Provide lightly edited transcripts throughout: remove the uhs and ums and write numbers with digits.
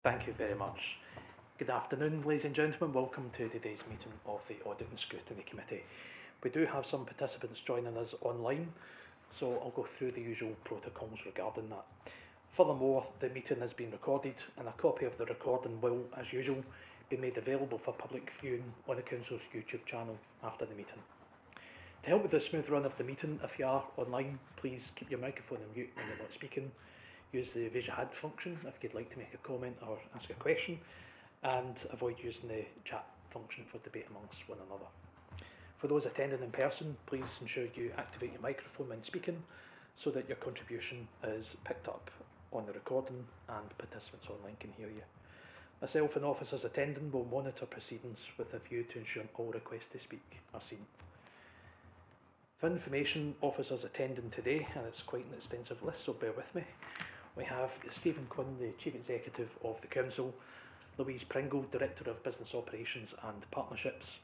Thank you very much. Good afternoon, ladies and gentlemen. Welcome to today's meeting of the Audit and Scrutiny Committee. We do have some participants joining us online, so I'll go through the usual protocols regarding that. Furthermore, the meeting has been recorded and a copy of the recording will, as usual, be made available for public viewing on the Council's YouTube channel after the meeting. To help with the smooth run of the meeting, if you are online, please keep your microphone on mute when you're not speaking. Use the raise your hand function if you'd like to make a comment or ask a question, and avoid using the chat function for debate amongst one another. For those attending in person, please ensure you activate your microphone when speaking so that your contribution is picked up on the recording and participants online can hear you. Myself and officers attending will monitor proceedings with a view to ensuring all requests to speak are seen. For information, officers attending today, and it's quite an extensive list, so bear with me. We have Stephen Quinn, the Chief Executive of the Council, Louise Pringle, Director of Business Operations and Partnerships,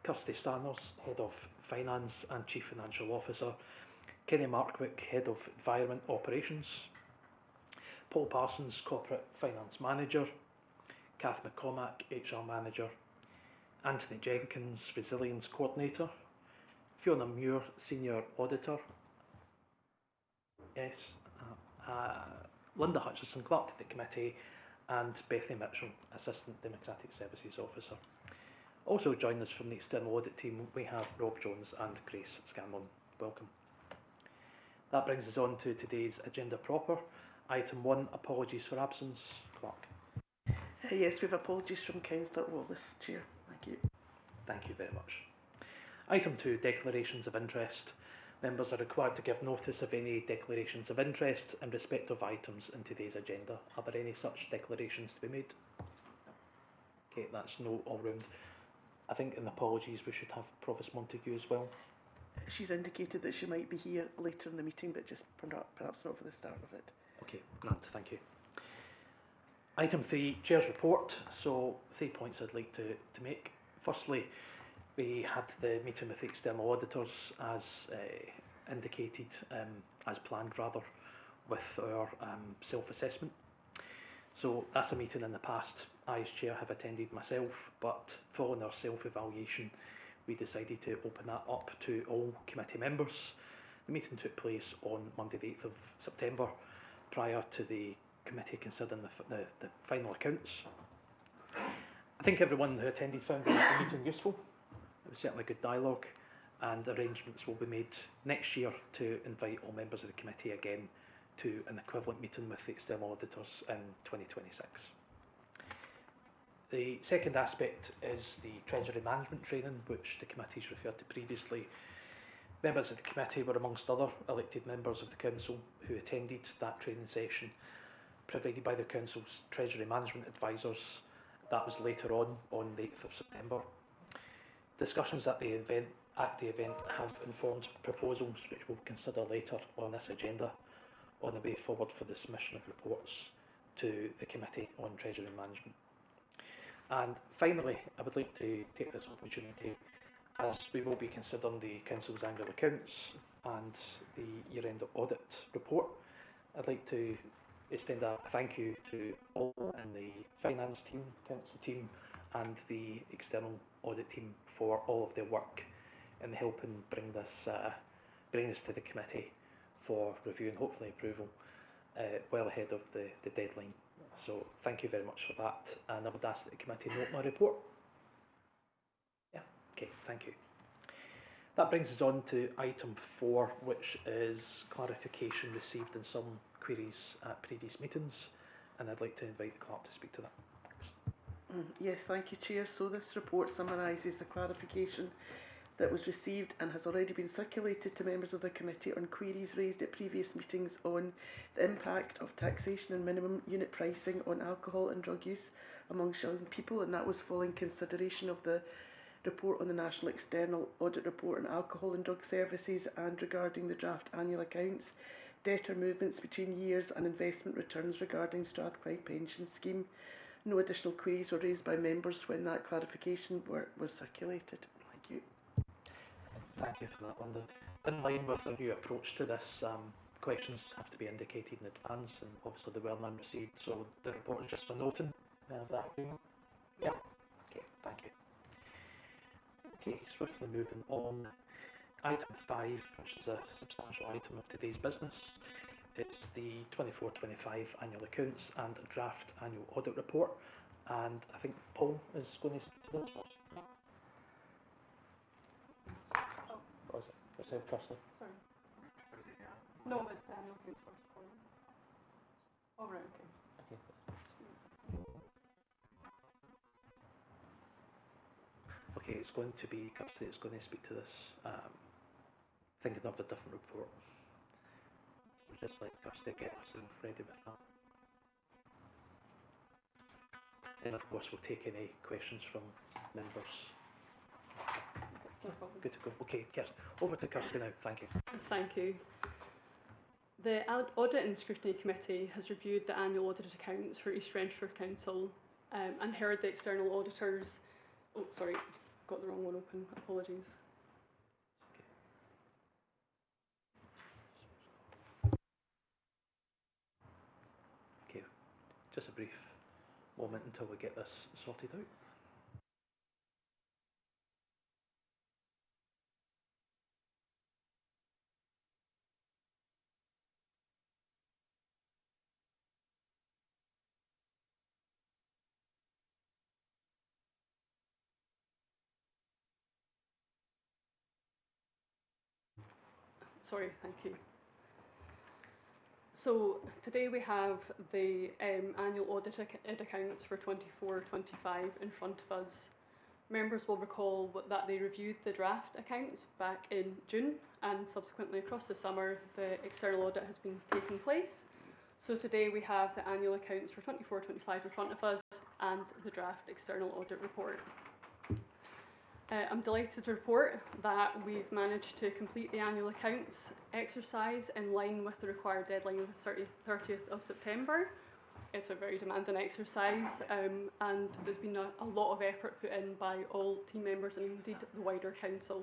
Kirsty Stanners, Head of Finance and Chief Financial Officer, Kenny Markwick, Head of Environment Operations, Paul Parsons, Corporate Finance Manager, Kath McCormack, HR Manager, Anthony Jenkins, Resilience Coordinator, Fiona Muir, Senior Auditor, yes, Linda Hutchison, Clerk to the Committee, and Bethany Mitchell, Assistant Democratic Services Officer. Also joining us from the External Audit team, we have Rob Jones and Grace Scanlon. Welcome. That brings us on to today's agenda proper. Item 1, apologies for absence. Clerk. Yes, we have apologies from Councillor Wallace, Chair. Thank you. Thank you very much. Item 2, declarations of interest. Members are required to give notice of any declarations of interest in respect of items in today's agenda. Are there any such declarations to be made? Okay, that's no all round. I think in apologies we should have Provost Montague as well. She's indicated that she might be here later in the meeting, but just perhaps not for the start of it. Okay, grant, thank you. Item 3, Chair's report. So 3 points I'd like to make. Firstly, we had the meeting with the external auditors as indicated, as planned rather, with our self-assessment. So that's a meeting in the past I as Chair have attended myself, but following our self-evaluation we decided to open that up to all committee members. The meeting took place on Monday the 8th of September prior to the committee considering the final accounts. I think everyone who attended found the meeting useful. It was certainly good dialogue, and arrangements will be made next year to invite all members of the committee again to an equivalent meeting with the external auditors in 2026. The second aspect is the Treasury Management training, which the committees referred to previously. Members of the committee were amongst other elected members of the Council who attended that training session provided by the Council's Treasury Management advisors. That was later on the 8th of September. Discussions at the event have informed proposals which we'll consider later on this agenda on the way forward for the submission of reports to the Committee on Treasury Management. And finally, I would like to take this opportunity, as we will be considering the Council's annual accounts and the year-end audit report, I'd like to extend a thank you to all in the finance team, council team, and the external audit team for all of their work in helping bring this to the committee for review and hopefully approval well ahead of the deadline. So thank you very much for that, and I would ask that the committee note my report. Yeah, okay, thank you. That brings us on to item 4, which is clarification received in some queries at previous meetings, and I'd like to invite the clerk to speak to that. Yes, thank you, Chair. So this report summarises the clarification that was received and has already been circulated to members of the committee on queries raised at previous meetings on the impact of taxation and minimum unit pricing on alcohol and drug use amongst young people, and that was following consideration of the report on the National External Audit Report on Alcohol and Drug Services and regarding the draft annual accounts, debtor movements between years and investment returns regarding Strathclyde Pension Scheme. No additional queries were raised by members when that clarification was circulated. Thank you. Thank you for that, Linda. In line with the new approach to this, questions have to be indicated in advance, and obviously there were none received, so the report is just for noting that agreement. Yeah. Okay, thank you. Okay, swiftly moving on. Item 5, which is a substantial item of today's business. It's the 24-25 annual accounts and draft annual audit report, and I think Paul is going to speak to this first. Oh, Or is it yourself, Kirsty? sorry. No, it's the annual accounts first. Sorry. Oh, right, okay. Okay. Okay, it's going to be Kirsty that's going to speak to this, thinking of a different report. So just let Kirsty get herself ready with that. And of course we'll take any questions from members. No problem. Good to go. Okay, Kirsty, over to Kirsty now, thank you. Thank you. The Audit and Scrutiny Committee has reviewed the annual audited accounts for East Renfrewshire Council and heard the external auditors. Oh, sorry, got the wrong one open. Apologies. Okay, just a brief moment until we get this sorted out. Sorry, thank you. So today we have the annual audit accounts for 24-25 in front of us. Members will recall that they reviewed the draft accounts back in June, and subsequently across the summer the external audit has been taking place. So today we have the annual accounts for 24-25 in front of us and the draft external audit report. I'm delighted to report that we've managed to complete the annual accounts exercise in line with the required deadline of the 30th of September. It's a very demanding exercise, and there's been a lot of effort put in by all team members and indeed the wider council.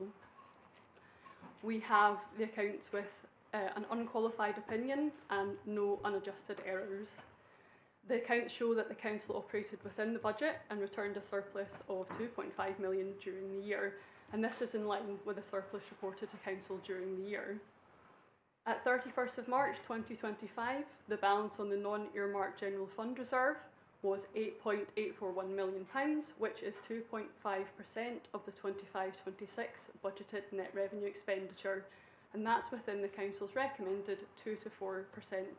We have the accounts with an unqualified opinion and no unadjusted errors. The accounts show that the council operated within the budget and returned a surplus of 2.5 million during the year, and this is in line with the surplus reported to council during the year. At 31st of March 2025, the balance on the non-earmarked general fund reserve was £8.841 million, which is 2.5% of the 25-26 budgeted net revenue expenditure, and that's within the council's recommended 2 to 4%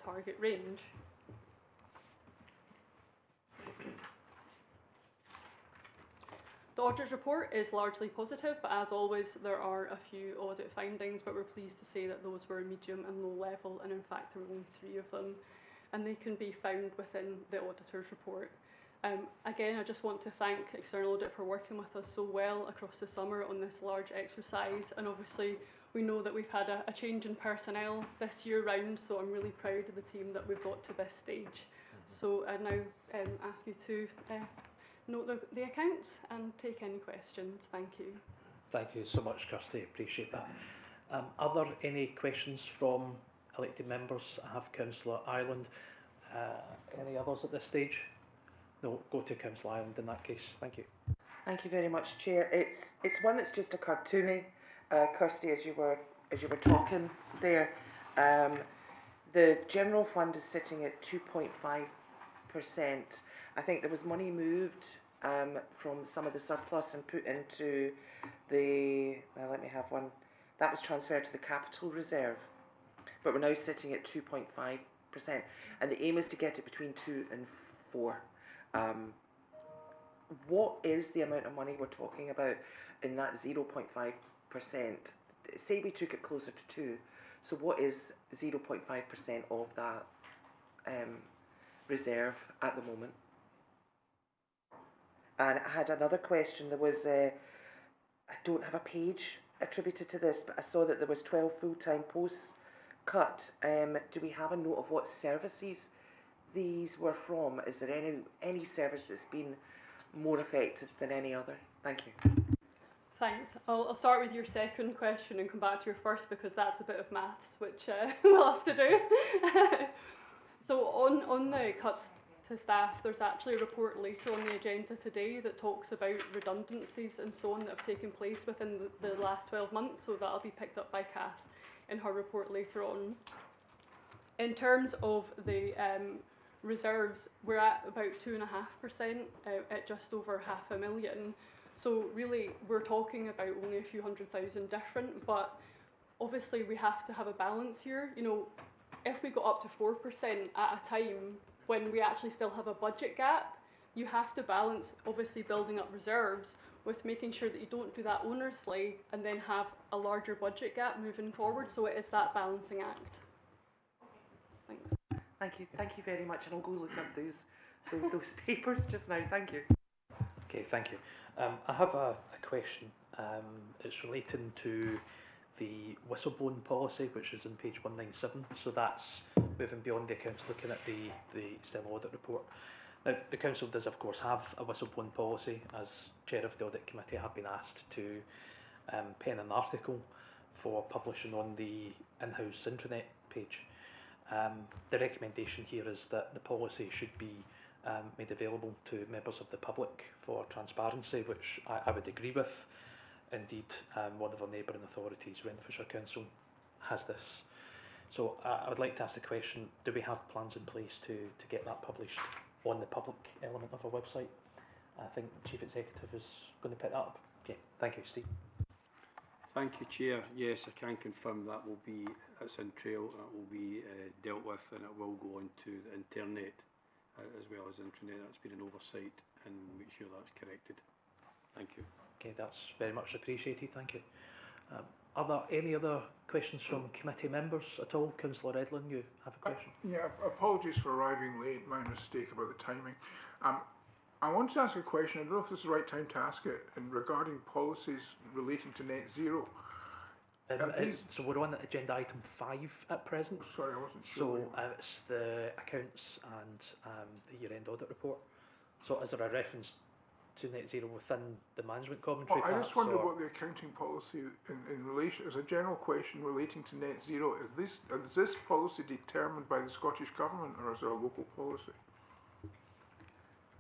target range. The auditor's report is largely positive, but as always there are a few audit findings, but we're pleased to say that those were medium and low level, and in fact there were only 3 of them, and they can be found within the auditor's report. Again, I just want to thank External Audit for working with us so well across the summer on this large exercise, and obviously we know that we've had a change in personnel this year round, so I'm really proud of the team that we've got to this stage. So I now ask you to note the accounts and take any questions. Thank you. Thank you so much, Kirsty, appreciate that. Are there any questions from elected members? I have Councillor Ireland. Any others at this stage? No, go to Councillor Ireland in that case. Thank you. Thank you very much, Chair. It's one that's just occurred to me, Kirsty, as you were talking there. The general fund is sitting at 2.5%. I think there was money moved from some of the surplus and put into the, let me have one, that was transferred to the capital reserve, but we're now sitting at 2.5%, and the aim is to get it between 2 and 4. What is the amount of money we're talking about in that 0.5%? Say we took it closer to 2, so what is 0.5% of that reserve at the moment? And I had another question. There was, I don't have a page attributed to this, but I saw that there was 12 full-time posts cut. Do we have a note of what services these were from? Is there any service that's been more affected than any other? Thank you. Thanks. I'll start with your second question and come back to your first because that's a bit of maths, which we'll have to do. So on the cuts to staff, there's actually a report later on the agenda today that talks about redundancies and so on that have taken place within the last 12 months, so that'll be picked up by Kath in her report later on. In terms of the reserves, we're at about 2.5% at just over 500,000. So really, we're talking about only a few 100,000 different, but obviously we have to have a balance here. You know, if we got up to 4% at a time when we actually still have a budget gap, you have to balance obviously building up reserves with making sure that you don't do that onerously and then have a larger budget gap moving forward. So it is that balancing act. Thanks. Thank you very much, and I'll go look up those papers just now. Thank you. Okay, thank you. I have a question. It's relating to the whistleblowing policy, which is on page 197. So that's moving beyond the accounts, looking at the external audit report. Now, the council does, of course, have a whistleblowing policy. As chair of the audit committee, I have been asked to pen an article for publishing on the in-house intranet page. The recommendation here is that the policy should be made available to members of the public for transparency, which I would agree with. Indeed, one of our neighbouring authorities, Renfrewshire Council, has this. So I would like to ask the question, do we have plans in place to get that published on the public element of our website? I think Chief Executive is going to pick that up. Okay, thank you, Steve. Thank you, Chair. Yes, I can confirm that will be, it's in trail, and it will be dealt with, and it will go onto the internet as well as intranet. That's been an oversight, and make sure that's corrected. Thank you. Okay, that's very much appreciated, thank you. Are there any other questions from committee members at all? Councillor Edlin, you have a question? Yeah, apologies for arriving late, my mistake about the timing. I wanted to ask a question, I don't know if this is the right time to ask it, regarding policies relating to net zero. So we're on agenda item 5 at present. Sorry, I wasn't sure. So it's the accounts and the year-end audit report. So is there a reference to net zero within the management commentary? I just wonder what the accounting policy in relation, as a general question relating to net zero, is this policy determined by the Scottish Government or is there a local policy?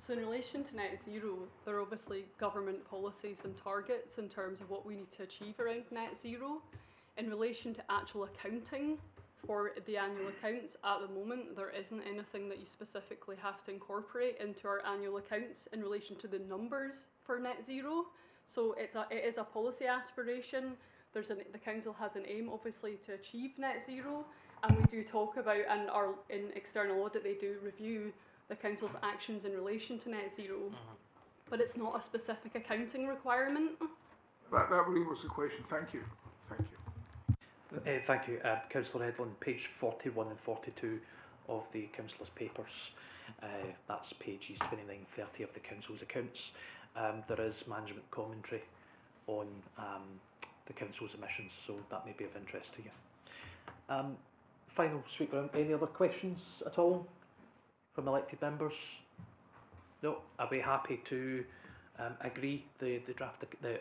So in relation to net zero, there are obviously government policies and targets in terms of what we need to achieve around net zero. In relation to actual accounting for the annual accounts, at the moment there isn't anything that you specifically have to incorporate into our annual accounts in relation to the numbers for net zero. So it is a policy aspiration. The council has an aim obviously to achieve net zero, and we do talk about, and in external audit they do review the council's actions in relation to net zero, but it's not a specific accounting requirement. That really was the question. Thank you. Thank you. Thank you. Councillor Edlin, page 41 and 42 of the councillor's papers. That's pages 29 and 30 of the council's accounts. There is management commentary on the council's emissions, so that may be of interest to you. Final sweep round. Any other questions at all from elected members? No. Are we happy to agree the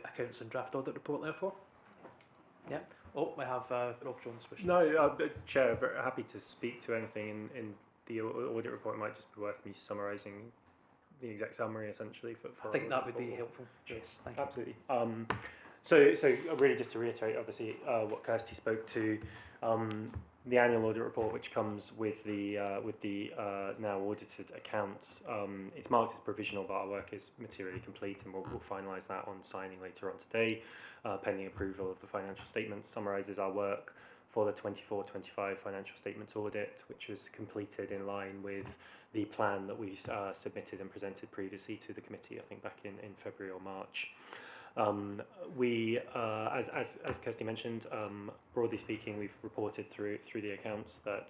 accounts and draft audit report therefore? Yeah. Oh, we have Rob Jones. No, Chair, very happy to speak to anything in the audit report. It might just be worth me summarising the exact summary essentially. For I think that would be helpful. Yes, thank you. Absolutely. So really just to reiterate, obviously, what Kirsty spoke to, the annual audit report, which comes with the now audited accounts, it's marked as provisional, but our work is materially complete, and we'll finalise that on signing later on today, pending approval of the financial statements. Summarises our work for the 24-25 financial statements audit, which was completed in line with the plan that we submitted and presented previously to the committee, I think back in February or March. As Kirsty mentioned, broadly speaking, we've reported through the accounts that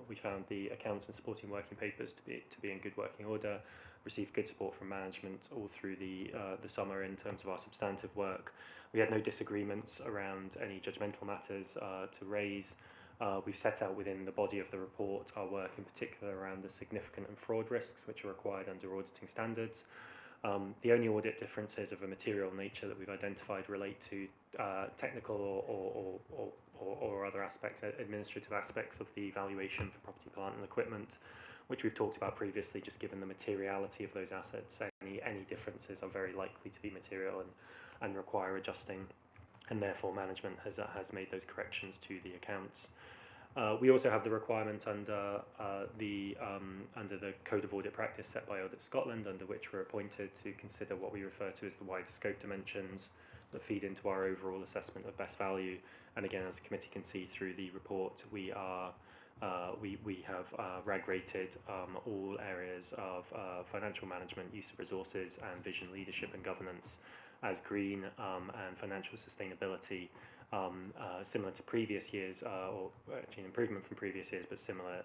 we found the accounts and supporting working papers to be in good working order, received good support from management all through the summer in terms of our substantive work. We had no disagreements around any judgmental matters to raise. We've set out within the body of the report our work in particular around the significant and fraud risks which are required under auditing standards. The only audit differences of a material nature that we've identified relate to technical or other aspects, administrative aspects of the evaluation for property, plant and equipment, which we've talked about previously. Just given the materiality of those assets, any differences are very likely to be material and require adjusting, and therefore management has made those corrections to the accounts. We also have the requirement under the Code of Audit Practice set by Audit Scotland, under which we're appointed to consider what we refer to as the wider scope dimensions that feed into our overall assessment of best value. And again, as the committee can see through the report, we have RAG rated all areas of financial management, use of resources, and vision, leadership, and governance as green, and financial sustainability. Similar to previous years, or actually an improvement from previous years, but similar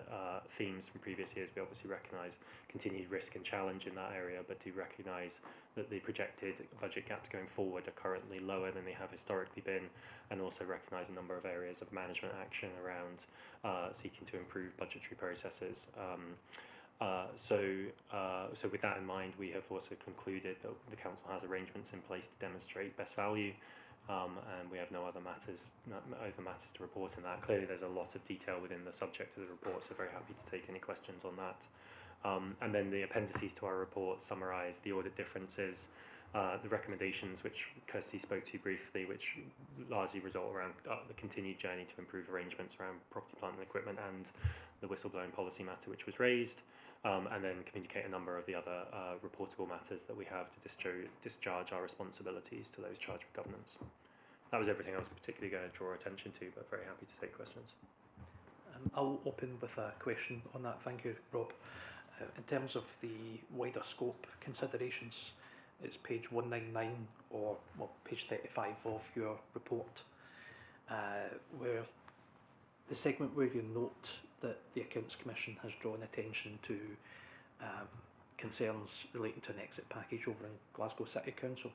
themes from previous years. We obviously recognise continued risk and challenge in that area, but do recognise that the projected budget gaps going forward are currently lower than they have historically been, and also recognise a number of areas of management action around seeking to improve budgetary processes. So with that in mind, we have also concluded that the Council has arrangements in place to demonstrate best value. And we have no other matters to report in that. Clearly there's a lot of detail within the subject of the report, so very happy to take any questions on that. And then the appendices to our report summarise the audit differences, the recommendations which Kirsty spoke to briefly, which largely result around the continued journey to improve arrangements around property, plant and equipment, and the whistleblowing policy matter which was raised, and then communicate a number of the other reportable matters that we have to discharge our responsibilities to those charged with governance. That was everything I was particularly going to draw attention to, but very happy to take questions. I'll open with a question on that. Thank you, Rob. In terms of the wider scope considerations, it's page 199 or page 35 of your report, where the segment where you note that the Accounts Commission has drawn attention to concerns relating to an exit package over in Glasgow City Council.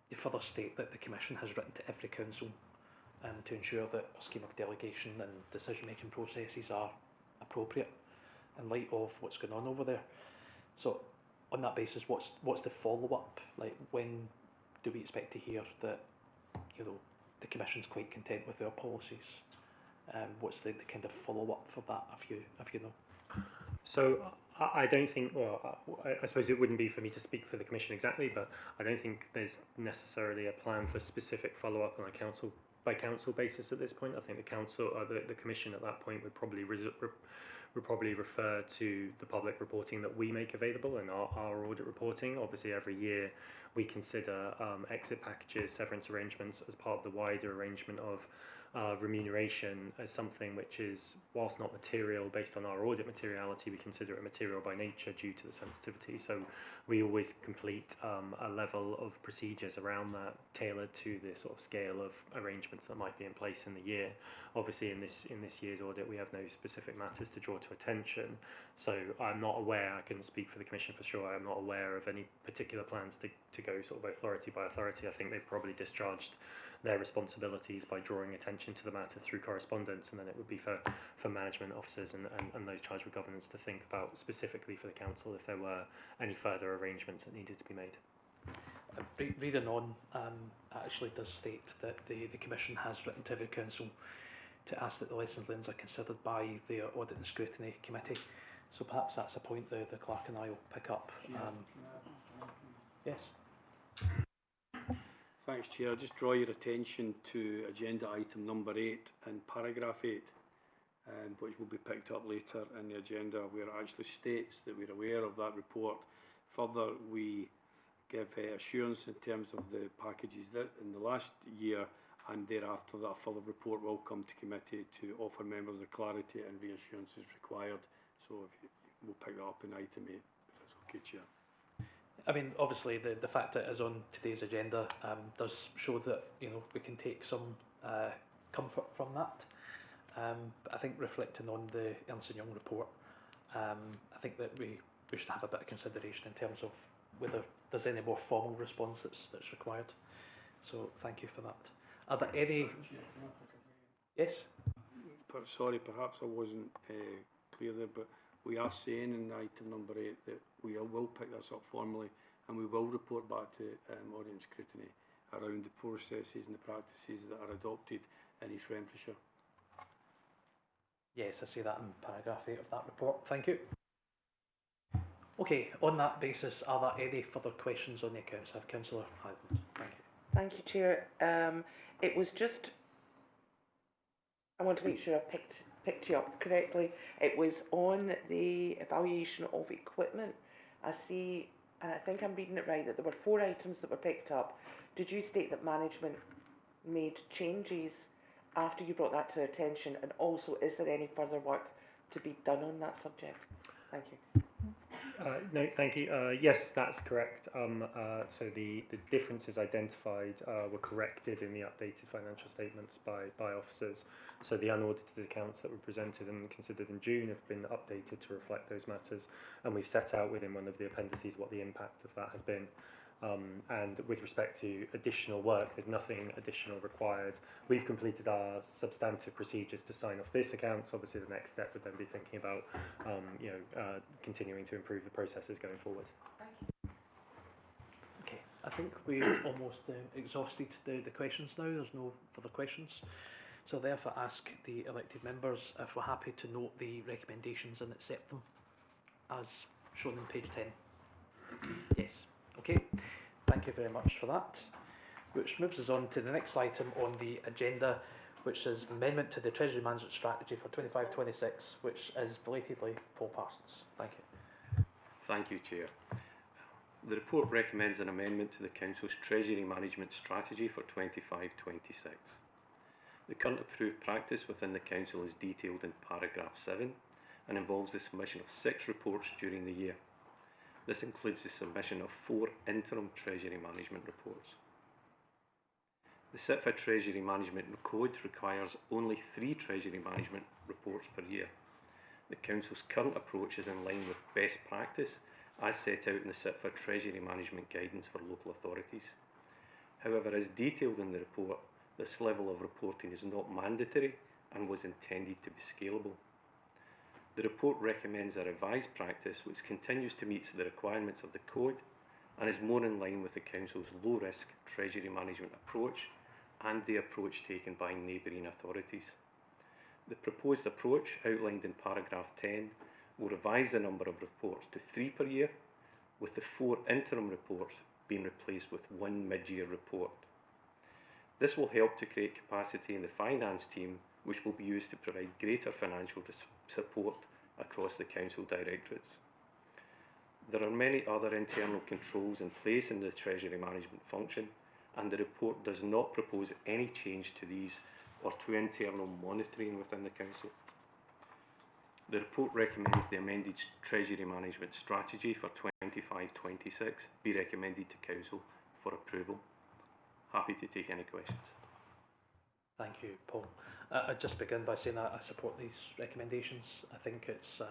You further state that the Commission has written to every council to ensure that a scheme of delegation and decision-making processes are appropriate in light of what's going on over there. So, on that basis, what's the follow-up? Like, when do we expect to hear that, you know, the Commission's quite content with their policies? What's the kind of follow-up for that, if you know? So I don't think, well, I suppose it wouldn't be for me to speak for the Commission exactly, but I don't think there's necessarily a plan for specific follow-up on a council by council basis at this point. I think the council, the Commission at that point would probably refer to the public reporting that we make available in our audit reporting. Obviously, every year we consider exit packages, severance arrangements as part of the wider arrangement of remuneration as something which is, whilst not material based on our audit materiality, we consider it material by nature due to the sensitivity. So we always complete a level of procedures around that, tailored to the sort of scale of arrangements that might be in place in the year. Obviously, in this year's audit, we have no specific matters to draw to attention. So I'm not aware, I couldn't speak for the Commission for sure, I'm not aware of any particular plans to go sort of authority by authority. I think they've probably discharged their responsibilities by drawing attention to the matter through correspondence, and then it would be for management officers and those charged with governance to think about specifically for the council if there were any further arrangements that needed to be made. Reading on, actually does state that the Commission has written to every council to ask that the lessons learned are considered by the Audit and Scrutiny Committee. So perhaps that's a point the clerk and I will pick up. Yes. Thanks, Chair. Just draw your attention to agenda item number 8 and paragraph 8, which will be picked up later in the agenda, where it actually states that we're aware of that report. Further, we give assurance in terms of the packages that in the last year and thereafter that a further report will come to committee to offer members the clarity and reassurances required. So we'll pick that up in item 8, if that's okay, Chair. I mean, obviously, the fact that it is on today's agenda does show that, you know, we can take some comfort from that. But I think reflecting on the Ernst & Young report, I think that we should have a bit of consideration in terms of whether there's any more formal response that's required. So thank you for that. Are there any? Yes? Sorry, perhaps I wasn't clear there, but We are saying in item number 8 that we will pick this up formally, and we will report back to Audit and Scrutiny around the processes and the practices that are adopted in East Renfrewshire. Yes, I see that in paragraph 8 of that report. Thank you. Okay, on that basis, are there any further questions on the accounts? I have Councillor Highland. Thank you. Thank you, Chair. It was just, I want to make sure I've picked you up correctly. It was on the evaluation of equipment. I see, and I think I'm reading it right, that there were 4 items that were picked up. Did you state that management made changes after you brought that to attention? And also, is there any further work to be done on that subject? Thank you. No, thank you. Yes, that's correct. So the differences identified were corrected in the updated financial statements by officers. So the unaudited accounts that were presented and considered in June have been updated to reflect those matters, and we've set out within one of the appendices what the impact of that has been. And with respect to additional work, there's nothing additional required. We've completed our substantive procedures to sign off this account. So obviously the next step would then be thinking about continuing to improve the processes going forward. Okay, I think we've almost exhausted the questions now. There's no further questions. So therefore ask the elected members if we're happy to note the recommendations and accept them as shown on page 10. Yes. Okay, thank you very much for that. Which moves us on to the next item on the agenda, which is the amendment to the Treasury Management Strategy for 25-26, which is belatedly Paul Parsons. Thank you. Thank you, Chair. The report recommends an amendment to the Council's Treasury Management Strategy for 25-26. The current approved practice within the Council is detailed in paragraph 7 and involves the submission of 6 reports during the year. This includes the submission of 4 interim Treasury Management reports. The CITFA Treasury Management Code requires only 3 Treasury Management reports per year. The Council's current approach is in line with best practice as set out in the CITFA Treasury Management Guidance for local authorities. However, as detailed in the report, this level of reporting is not mandatory and was intended to be scalable. The report recommends a revised practice which continues to meet the requirements of the Code and is more in line with the Council's low-risk Treasury Management approach and the approach taken by neighbouring authorities. The proposed approach, outlined in paragraph 10, will revise the number of reports to 3 per year, with the 4 interim reports being replaced with 1 mid-year report. This will help to create capacity in the finance team, which will be used to provide greater financial support across the Council directorates. There are many other internal controls in place in the Treasury Management function, and the report does not propose any change to these or to internal monitoring within the Council. The report recommends the amended Treasury Management Strategy for 25-26 be recommended to Council for approval. Happy to take any questions. Thank you, Paul. I'd just begin by saying that I support these recommendations. I think it's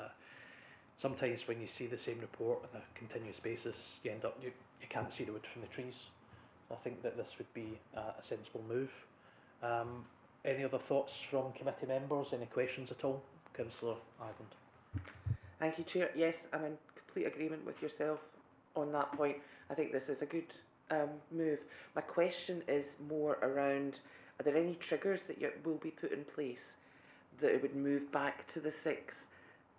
sometimes when you see the same report on a continuous basis, you end up, you can't see the wood from the trees. I think that this would be a sensible move. Any other thoughts from committee members? Any questions at all? Councillor Ireland. Thank you, Chair. Yes, I'm in complete agreement with yourself on that point. I think this is a good move. My question is more around, are there any triggers that will be put in place that it would move back to the 6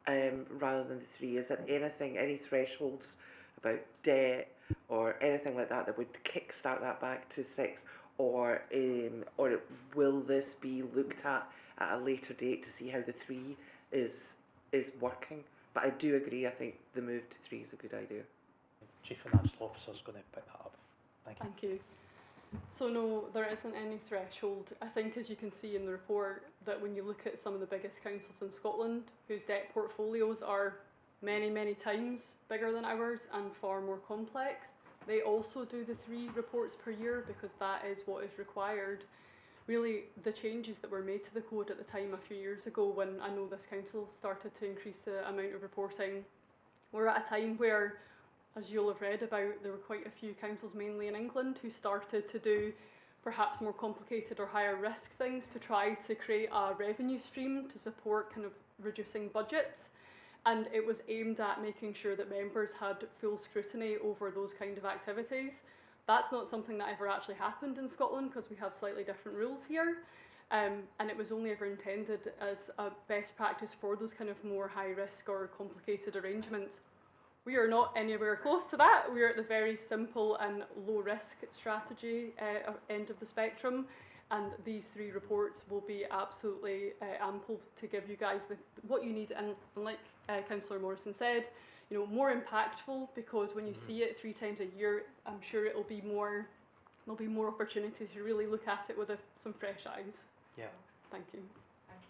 rather than the 3? Is there anything, any thresholds about debt or anything like that that would kickstart that back to 6? Or will this be looked at a later date to see how the 3 is working? But I do agree, I think the move to 3 is a good idea. Chief Financial Officer is going to pick that up. Thank you. Thank you. So no, there isn't any threshold. I think, as you can see in the report, that when you look at some of the biggest councils in Scotland whose debt portfolios are many, many times bigger than ours and far more complex, they also do the 3 reports per year because that is what is required. Really, the changes that were made to the code at the time a few years ago, when I know this council started to increase the amount of reporting, were at a time where, as you'll have read about, there were quite a few councils, mainly in England, who started to do perhaps more complicated or higher risk things to try to create a revenue stream to support kind of reducing budgets. and it was aimed at making sure that members had full scrutiny over those kind of activities. That's not something that ever actually happened in Scotland because we have slightly different rules here. And it was only ever intended as a best practice for those kind of more high risk or complicated arrangements. We are not anywhere close to that. We are at the very simple and low risk strategy end of the spectrum, and these 3 reports will be absolutely ample to give you guys what you need. And like Councillor Morrison said, you know, more impactful, because when you see it 3 times a year, I'm sure there'll be more opportunities to really look at it with some fresh eyes. Yeah. Thank you. Thank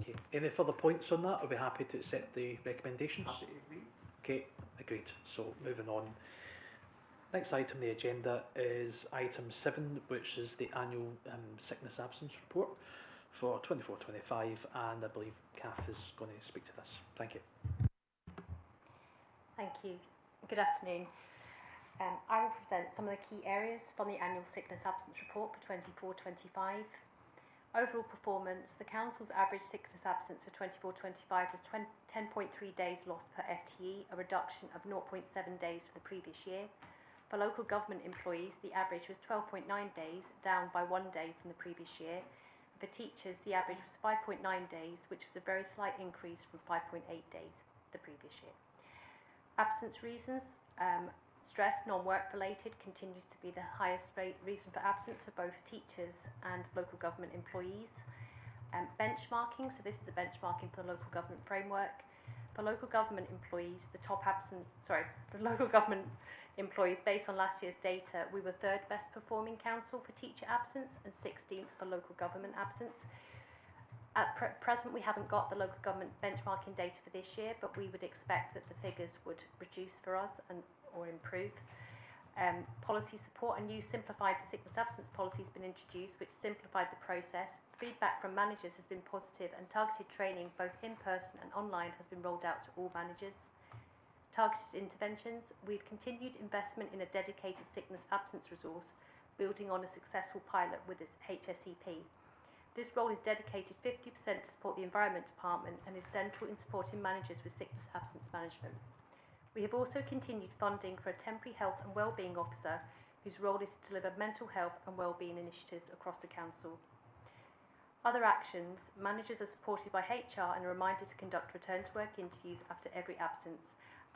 you. Okay. Any further points on that? I'll be happy to accept the recommendations. Happy to agree. Okay, agreed. So moving on. Next item on the agenda is item 7, which is the annual sickness absence report for 24-25, and I believe Kath is going to speak to this. Thank you. Thank you. Good afternoon. I will present some of the key areas from the annual sickness absence report for 24-25. Overall performance, the Council's average sickness absence for 24-25 was 10.3 days lost per FTE, a reduction of 0.7 days from the previous year. For local government employees, the average was 12.9 days, down by 1 day from the previous year. For teachers, the average was 5.9 days, which was a very slight increase from 5.8 days the previous year. Absence reasons, stress, non-work related, continues to be the highest reason for absence for both teachers and local government employees. Benchmarking, so this is the benchmarking for the local government framework. For local government employees, based on last year's data, we were 3rd best performing council for teacher absence and 16th for local government absence. At present, we haven't got the local government benchmarking data for this year, but we would expect that the figures would reduce for us or improve. Policy support, a new simplified sickness absence policy has been introduced, which simplified the process. Feedback from managers has been positive, and targeted training, both in person and online, has been rolled out to all managers. Targeted interventions, we've continued investment in a dedicated sickness absence resource, building on a successful pilot with this HSEP. This role is dedicated 50% to support the Environment Department and is central in supporting managers with sickness absence management. We have also continued funding for a temporary health and wellbeing officer whose role is to deliver mental health and wellbeing initiatives across the council. Other actions, managers are supported by HR and are reminded to conduct return to work interviews after every absence.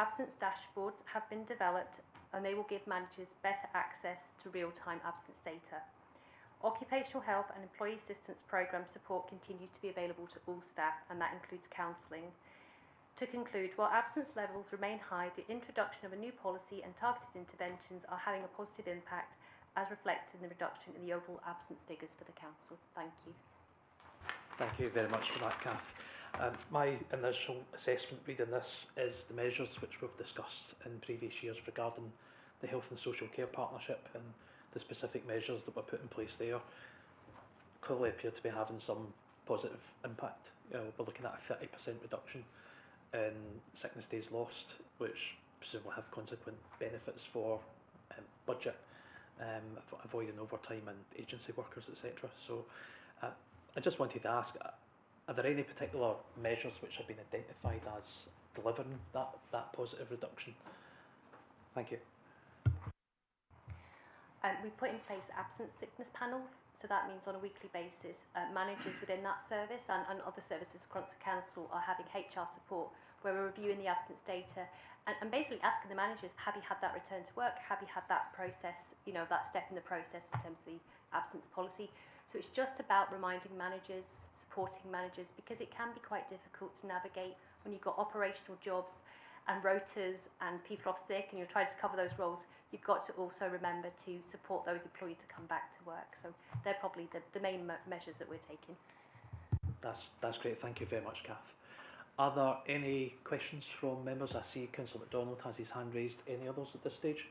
Absence dashboards have been developed and they will give managers better access to real-time absence data. Occupational health and employee assistance programme support continues to be available to all staff, and that includes counselling. To conclude, while absence levels remain high, the introduction of a new policy and targeted interventions are having a positive impact, as reflected in the reduction in the overall absence figures for the Council. Thank you. Thank you very much for that, Kath. My initial assessment reading this is the measures which we've discussed in previous years regarding the Health and Social Care Partnership, and the specific measures that were put in place there clearly appear to be having some positive impact. You know, we're looking at a 30% reduction in sickness days lost, which presumably have consequent benefits for budget, for avoiding overtime and agency workers, etc. So I just wanted to ask, are there any particular measures which have been identified as delivering that positive reduction? Thank you. We put in place absence sickness panels, so that means on a weekly basis managers within that service and other services across the council are having HR support where we're reviewing the absence data and basically asking the managers, have you had that return to work, have you had that process, you know, that step in the process in terms of the absence policy. So it's just about reminding managers, supporting managers, because it can be quite difficult to navigate when you've got operational jobs and rotas and people off sick and you're trying to cover those roles. You've got to also remember to support those employees to come back to work. So they're probably the main measures that we're taking. That's great. Thank you very much, Kath. Are there any questions from members? I see Councillor MacDonald has his hand raised. Any others at this stage?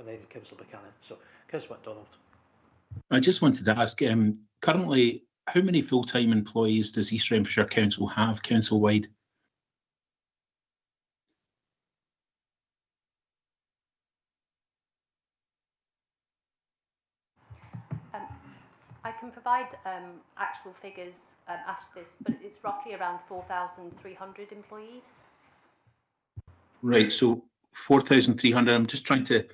And then Councillor Buchanan. So, Councillor MacDonald. I just wanted to ask, currently, how many full-time employees does East Renfrewshire Council have council-wide? I can provide actual figures after this, but it's roughly around 4,300 employees. Right, so 4,300. I'm just trying to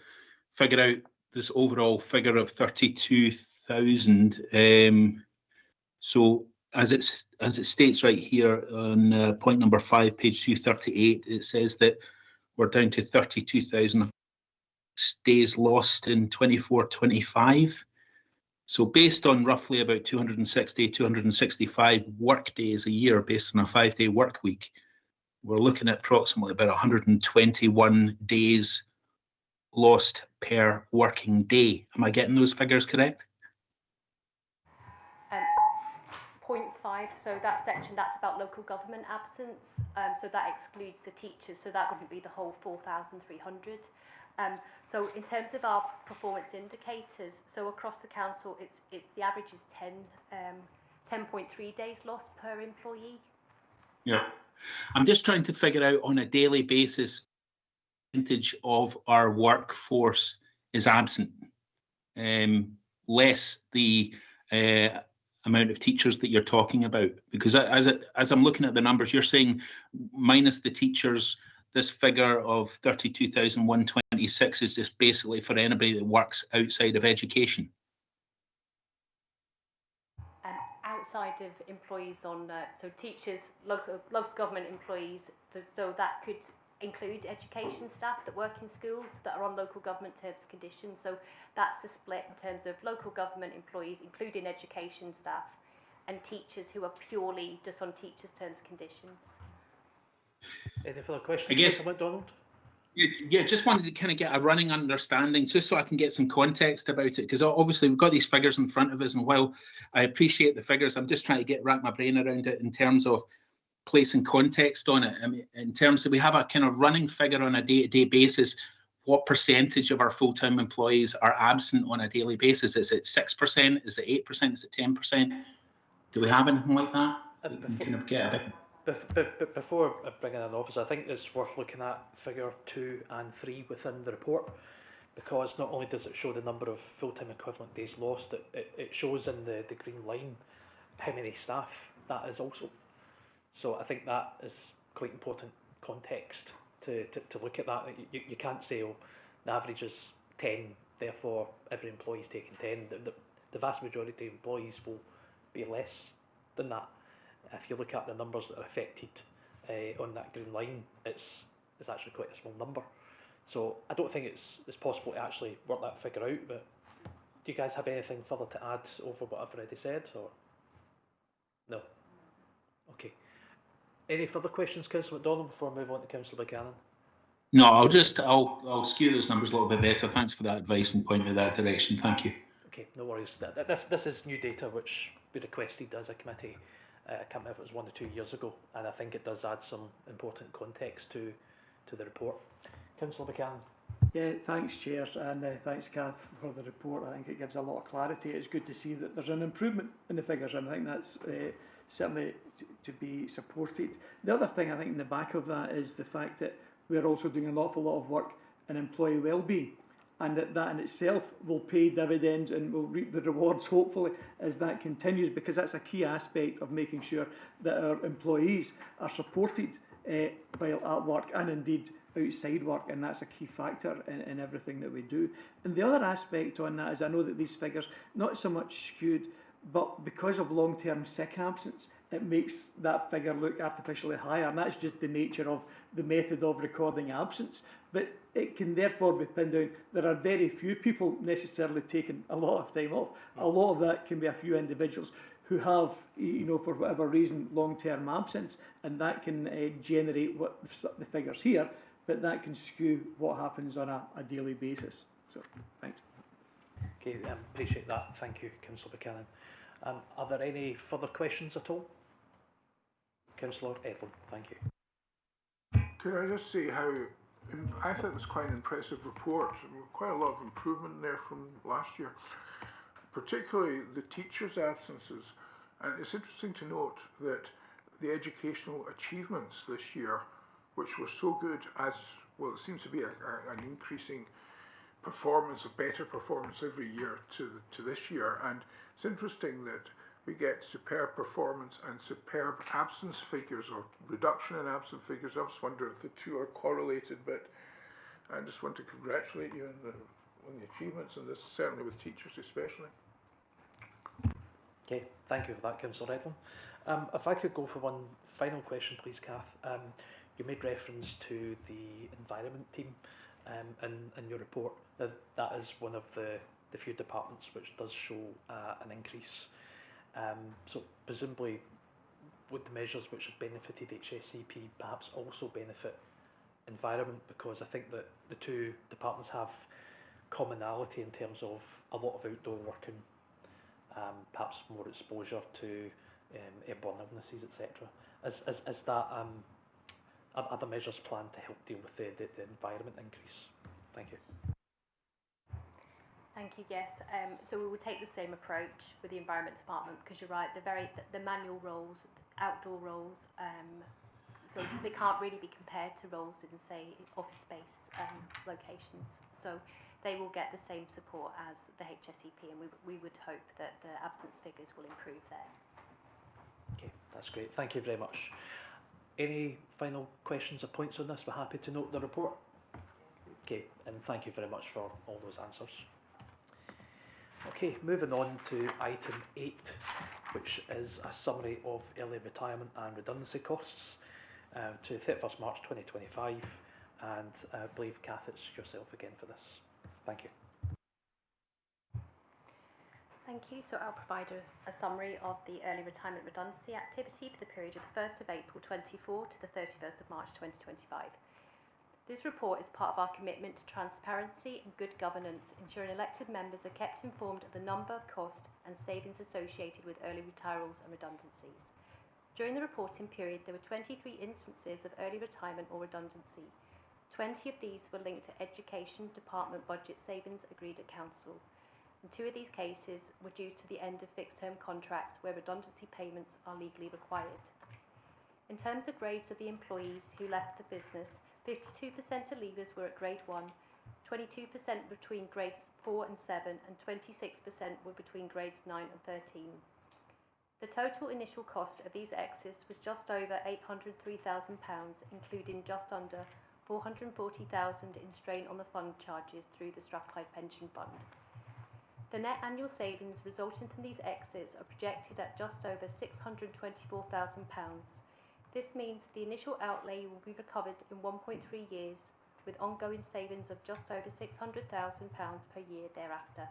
figure out this overall figure of 32,000. So as it states right here on point number 5, page 238, it says that we're down to 32,000 days lost in 24-25. So based on roughly about 260, 265 work days a year based on a 5-day work week, we're looking at approximately about 121 days lost per working day. Am I getting those figures correct? Point 5, so that section, that's about local government absence, so that excludes the teachers, so that wouldn't be the whole 4,300. So in terms of our performance indicators, so across the council, the average is 10.3 days lost per employee. Yeah. I'm just trying to figure out on a daily basis percentage of our workforce is absent, less the amount of teachers that you're talking about. Because as I'm looking at the numbers, you're saying minus the teachers, this figure of 32,126 is just basically for anybody that works outside of education. Outside of employees on, so teachers, local government employees, so that could include education staff that work in schools that are on local government terms and conditions. So that's the split in terms of local government employees, including education staff, and teachers who are purely just on teachers' terms and conditions. Any further questions, I guess, Councillor MacDonald? Yeah, just wanted to kind of get a running understanding, just so I can get some context about it, because obviously we've got these figures in front of us, and while I appreciate the figures, I'm just trying to wrap my brain around it in terms of placing context on it. I mean, in terms of, we have a kind of running figure on a day-to-day basis. What percentage of our full-time employees are absent on a daily basis? Is it 6%? Is it 8%? Is it 10%? Do we have anything like that? We can kind of get a bit. Before bringing in an officer, I think it's worth looking at figure 2 and 3 within the report, because not only does it show the number of full-time equivalent days lost, it shows in the green line how many staff that is also. So I think that is quite important context to look at that. You can't say, oh, the average is 10, therefore every employee is taking 10. The vast majority of employees will be less than that. If you look at the numbers that are affected on that green line, it's actually quite a small number. So I don't think it's possible to actually work that figure out, but do you guys have anything further to add over what I've already said, or no? Okay. Any further questions, Councillor MacDonald, before I move on to Councillor Buchanan? No, I'll skew those numbers a little bit better. Thanks for that advice and point me that direction. Thank you. Okay, no worries. This is new data which we requested as a committee. I can't remember if it was 1 or 2 years ago, and I think it does add some important context to the report. Councillor Buchanan. Yeah, thanks, Chair, and thanks, Kath, for the report. I think it gives a lot of clarity. It's good to see that there's an improvement in the figures, and I think that's certainly to be supported. The other thing I think in the back of that is the fact that we're also doing an awful lot of work in employee well-being, and that in itself will pay dividends and will reap the rewards, hopefully, as that continues, because that's a key aspect of making sure that our employees are supported while at work and indeed outside work, and that's a key factor in everything that we do. And the other aspect on that is, I know that these figures not so much skewed, but because of long-term sick absence, it makes that figure look artificially higher, and that's just the nature of the method of recording absence. But it can therefore be pinned down. There are very few people necessarily taking a lot of time off. A lot of that can be a few individuals who have, for whatever reason, long-term absence, and that can generate what the figures here, but that can skew what happens on a daily basis. So, thanks. Okay, appreciate that. Thank you, Councillor Buchanan. Are there any further questions at all? Councillor Edlund, thank you. Could I just say how I thought it was quite an impressive report. Quite a lot of improvement there from last year, particularly the teachers' absences. And it's interesting to note that the educational achievements this year, which were so good, as well, it seems to be an increasing performance, a better performance every year to this year. And it's interesting that we get superb performance and superb absence figures, or reduction in absence figures. I just wonder if the two are correlated, but I just want to congratulate you on the achievements, and this certainly with teachers especially. Okay, thank you for that, Councillor Redland. If I could go for one final question, please, Kath. You made reference to the environment team in your report. That is one of the few departments which does show an increase. So presumably, would the measures which have benefited HSCP perhaps also benefit environment? Because I think that the two departments have commonality in terms of a lot of outdoor work and perhaps more exposure to airborne illnesses, etc. Is that are the measures planned to help deal with the environment increase? Thank you. Thank you, yes. So we will take the same approach with the Environment Department, because you're right, the manual roles, outdoor roles, so they can't really be compared to roles in, say, office-based locations. So they will get the same support as the HSEP, and we would hope that the absence figures will improve there. Okay, that's great. Thank you very much. Any final questions or points on this? We're happy to note the report. Okay, and thank you very much for all those answers. Okay, moving on to item 8, which is a summary of early retirement and redundancy costs to 31st March 2025, and I believe, Kath, it's yourself again for this. Thank you. Thank you. So I'll provide a summary of the early retirement redundancy activity for the period of the 1st of April 24 to the 31st of March 2025. This report is part of our commitment to transparency and good governance, ensuring elected members are kept informed of the number, cost and savings associated with early retirals and redundancies. During the reporting period, there were 23 instances of early retirement or redundancy. 20 of these were linked to education department budget savings agreed at council, and 2 of these cases were due to the end of fixed-term contracts where redundancy payments are legally required. In terms of grades of the employees who left the business, 52% of leavers were at grade 1, 22% between grades 4 and 7, and 26% were between grades 9 and 13. The total initial cost of these exits was just over £803,000, including just under £440,000 in strain on the fund charges through the Strathclyde Pension Fund. The net annual savings resulting from these exits are projected at just over £624,000. This means the initial outlay will be recovered in 1.3 years, with ongoing savings of just over £600,000 per year thereafter.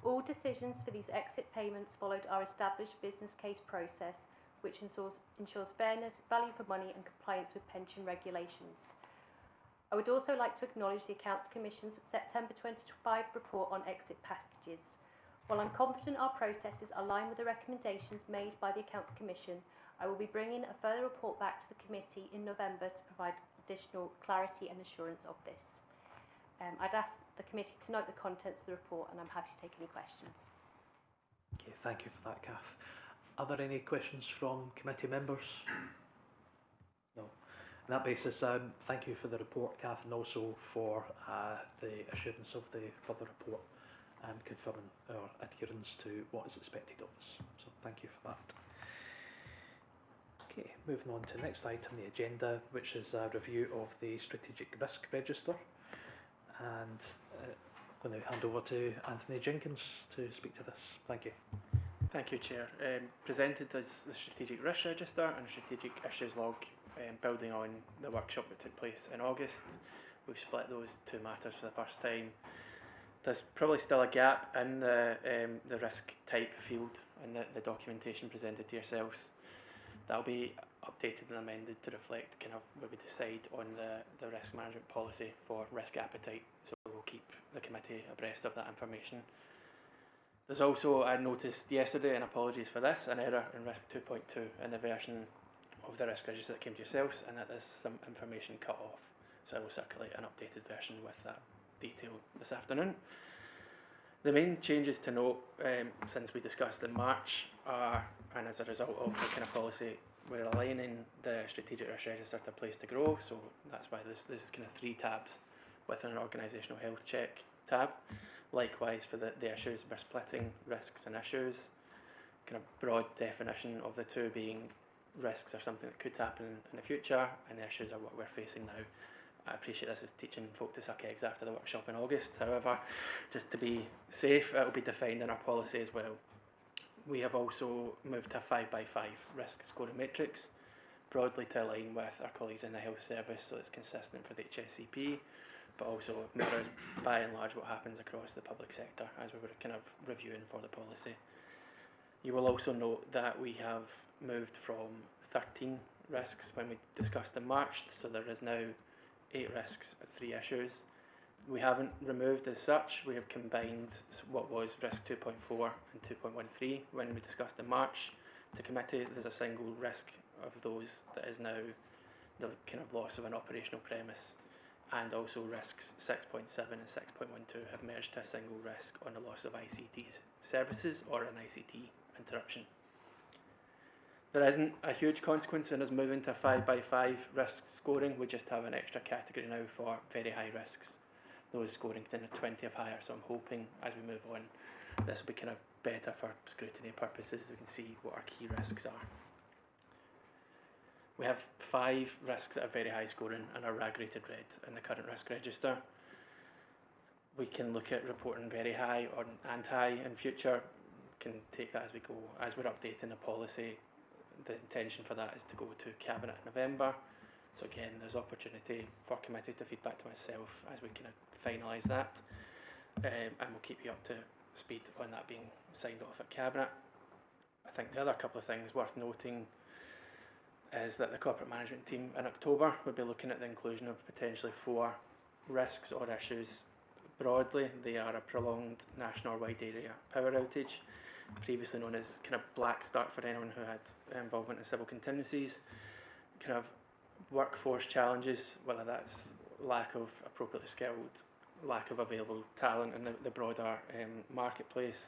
All decisions for these exit payments followed our established business case process, which ensures fairness, value for money and compliance with pension regulations. I would also like to acknowledge the Accounts Commission's September 2025 report on exit packages. While I'm confident our processes align with the recommendations made by the Accounts Commission, I will be bringing a further report back to the committee in November to provide additional clarity and assurance of this. I'd ask the committee to note the contents of the report, and I'm happy to take any questions. Okay, thank you for that, Kath. Are there any questions from committee members? No. On that basis, thank you for the report, Kath, and also for the assurance of the further report, confirming our adherence to what is expected of us. So thank you for that. Okay, moving on to the next item on the agenda, which is a review of the Strategic Risk Register. And I'm going to hand over to Anthony Jenkins to speak to this. Thank you. Thank you, Chair. Presented as the Strategic Risk Register and Strategic Issues Log, building on the workshop that took place in August. We've split those two matters for the first time. There's probably still a gap in the risk type field in the documentation presented to yourselves. That'll be updated and amended to reflect kind of where we decide on the risk management policy for risk appetite, so we'll keep the committee abreast of that information. There's also, I noticed yesterday, and apologies for this, an error in risk 2.2 in the version of the risk register that came to yourselves, and that there's some information cut off, so I will circulate an updated version with that detail this afternoon. The main changes to note since we discussed in March are, and as a result of the kind of policy, we're aligning the Strategic Risk Register to Place to Grow, so that's why there's kind of 3 tabs within an organisational health check tab. Likewise for the issues, we're splitting risks and issues. kind of broad definition of the two being risks are something that could happen in the future, and the issues are what we're facing now. I appreciate this is teaching folk to suck eggs after the workshop in August. However, just to be safe, it will be defined in our policy as well. We have also moved to a 5x5 risk scoring matrix, broadly to align with our colleagues in the health service, so it's consistent for the HSCP, but also mirrors by and large what happens across the public sector as we were kind of reviewing for the policy. You will also note that we have moved from 13 risks when we discussed in March, so there is now 8 risks at 3 issues. We haven't removed as such, we have combined what was risk 2.4 and 2.13 when we discussed in March to committee. There's a single risk of those that is now the kind of loss of an operational premise, and also risks 6.7 and 6.12 have merged to a single risk on the loss of ICT services or an ICT interruption. There isn't a huge consequence in us moving to 5x5 risk scoring. We just have an extra category now for very high risks, those scoring in the 20 or higher. So I'm hoping as we move on, this will be kind of better for scrutiny purposes. We can see what our key risks are. We have 5 risks that are very high scoring and are RAG rated red in the current risk register. We can look at reporting very high and high in future. Can take that as we go. As we're updating the policy, the intention for that is to go to Cabinet in November. So again, there's opportunity for committee to feed back to myself as we kind of finalise that. And we'll keep you up to speed on that being signed off at Cabinet. I think the other couple of things worth noting is that the corporate management team in October will be looking at the inclusion of potentially 4 risks or issues. Broadly, they are a prolonged national or wide area power outage, previously known as kind of black start for anyone who had involvement in civil contingencies, kind of workforce challenges, whether that's lack of appropriately skilled, lack of available talent in the broader marketplace.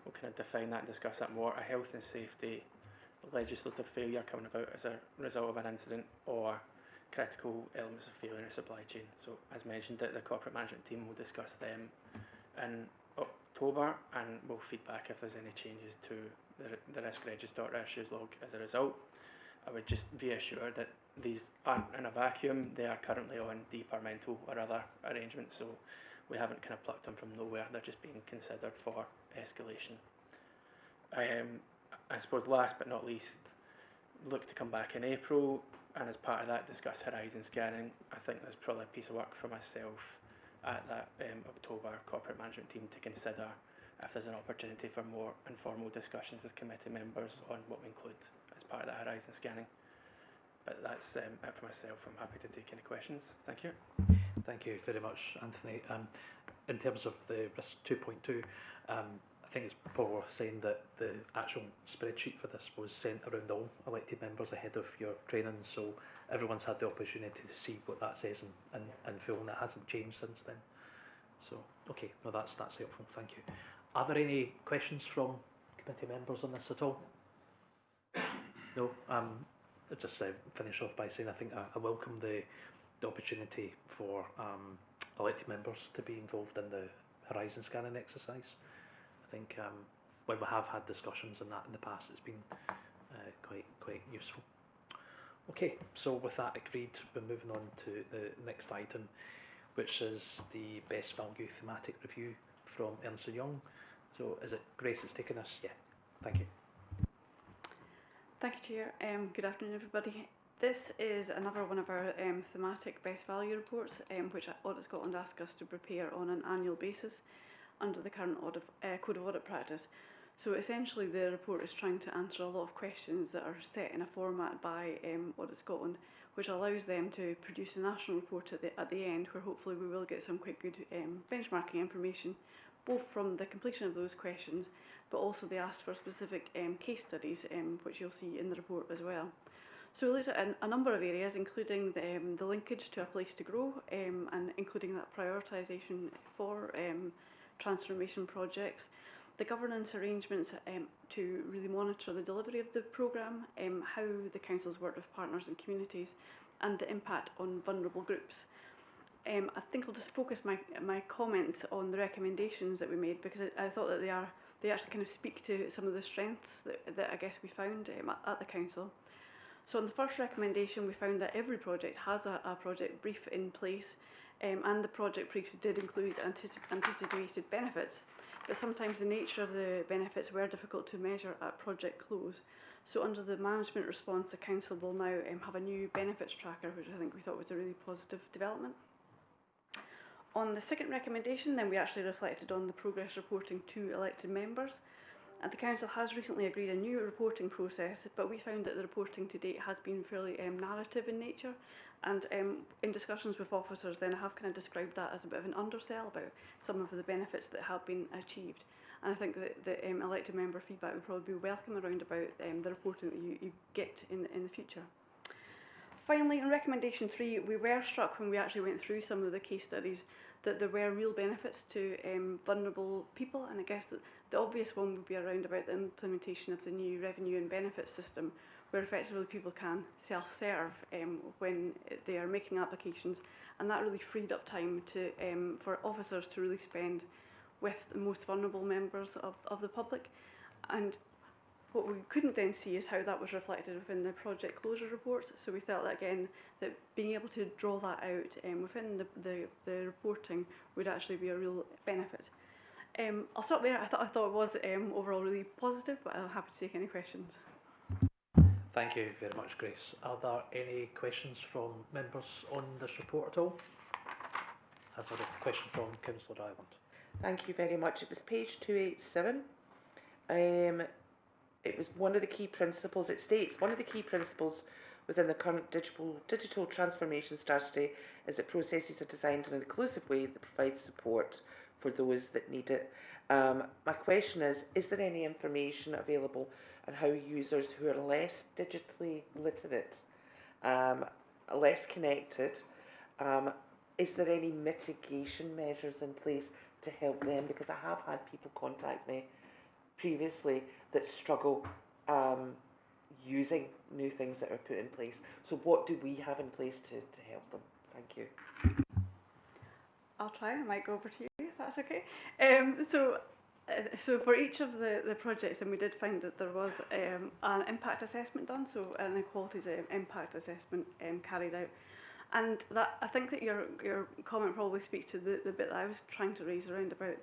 We'll kind of define that and discuss that more. A health and safety legislative failure coming about as a result of an incident, or critical elements of failure in a supply chain. So as mentioned, the corporate management team will discuss them in October, and we'll feedback if there's any changes to the risk register or issues log as a result. I would just reassure that these aren't in a vacuum. They are currently on departmental or other arrangements, so we haven't kind of plucked them from nowhere. They're just being considered for escalation. I suppose last but not least, look to come back in April, and as part of that discuss horizon scanning. I think there's probably a piece of work for myself at that October corporate management team to consider if there's an opportunity for more informal discussions with committee members on what we include as part of that horizon scanning. But that's it for myself. I'm happy to take any questions. Thank you. Thank you very much, Anthony. In terms of the risk 2.2, I think it's probably worth saying that the actual spreadsheet for this was sent around all elected members ahead of your training, so everyone's had the opportunity to see what that says in full, and it hasn't changed since then. So, okay, no, that's helpful, thank you. Are there any questions from committee members on this at all? No? I'll just finish off by saying I think I welcome the opportunity for elected members to be involved in the horizon scanning exercise. I think when we have had discussions on that in the past, it's been quite useful. Okay, so with that agreed, we're moving on to the next item, which is the best value thematic review from Ernst & Young. So is it Grace that's taking us? Yeah, thank you. Thank you, Chair. Good afternoon, everybody. This is another one of our thematic best value reports, which Audit Scotland asks us to prepare on an annual basis under the current Code of Audit Practice. So essentially the report is trying to answer a lot of questions that are set in a format by Audit Scotland, which allows them to produce a national report at the end, where hopefully we will get some quite good benchmarking information, both from the completion of those questions, but also they asked for specific case studies, which you'll see in the report as well. So we looked at a number of areas, including the linkage to a place to grow, and including that prioritisation for transformation projects, the governance arrangements to really monitor the delivery of the programme, how the council's worked with partners and communities, and the impact on vulnerable groups. I think I'll just focus my comments on the recommendations that we made, because I thought that they are they actually kind of speak to some of the strengths that I guess we found at the council. So on the first recommendation, we found that every project has a project brief in place, and the project brief did include anticipated benefits, but sometimes the nature of the benefits were difficult to measure at project close. So under the management response, the council will now have a new benefits tracker, which I think we thought was a really positive development. On the second recommendation, then we actually reflected on the progress reporting to elected members. And the council has recently agreed a new reporting process, but we found that the reporting to date has been fairly narrative in nature. And in discussions with officers, then I have kind of described that as a bit of an undersell about some of the benefits that have been achieved. And I think that the elected member feedback would probably be welcome around about the reporting that you get in the future. Finally, on recommendation 3, we were struck when we actually went through some of the case studies that there were real benefits to vulnerable people, and I guess that the obvious one would be around about the implementation of the new revenue and benefits system, where effectively people can self-serve when they are making applications, and that really freed up time to for officers to really spend with the most vulnerable members of the public. And what we couldn't then see is how that was reflected within the project closure reports. So we felt that, again, that being able to draw that out within the reporting would actually be a real benefit. I'll stop there. I thought it was overall really positive, but I'm happy to take any questions. Thank you very much, Grace. Are there any questions from members on this report at all? I've got a question from Councillor Ireland. Thank you very much. It was page 287. It was one of the key principles. It states one of the key principles within the current digital transformation strategy is that processes are designed in an inclusive way that provides support for those that need it. My question is there any information available on how users who are less digitally literate, less connected, is there any mitigation measures in place to help them? Because I have had people contact me previously that struggle using new things that are put in place. So what do we have in place to help them? Thank you. I'll try. I might go over to you if that's okay. So for each of the projects, and we did find that there was an impact assessment done, so an equalities impact assessment carried out. And that, I think that your comment probably speaks to the bit that I was trying to raise around about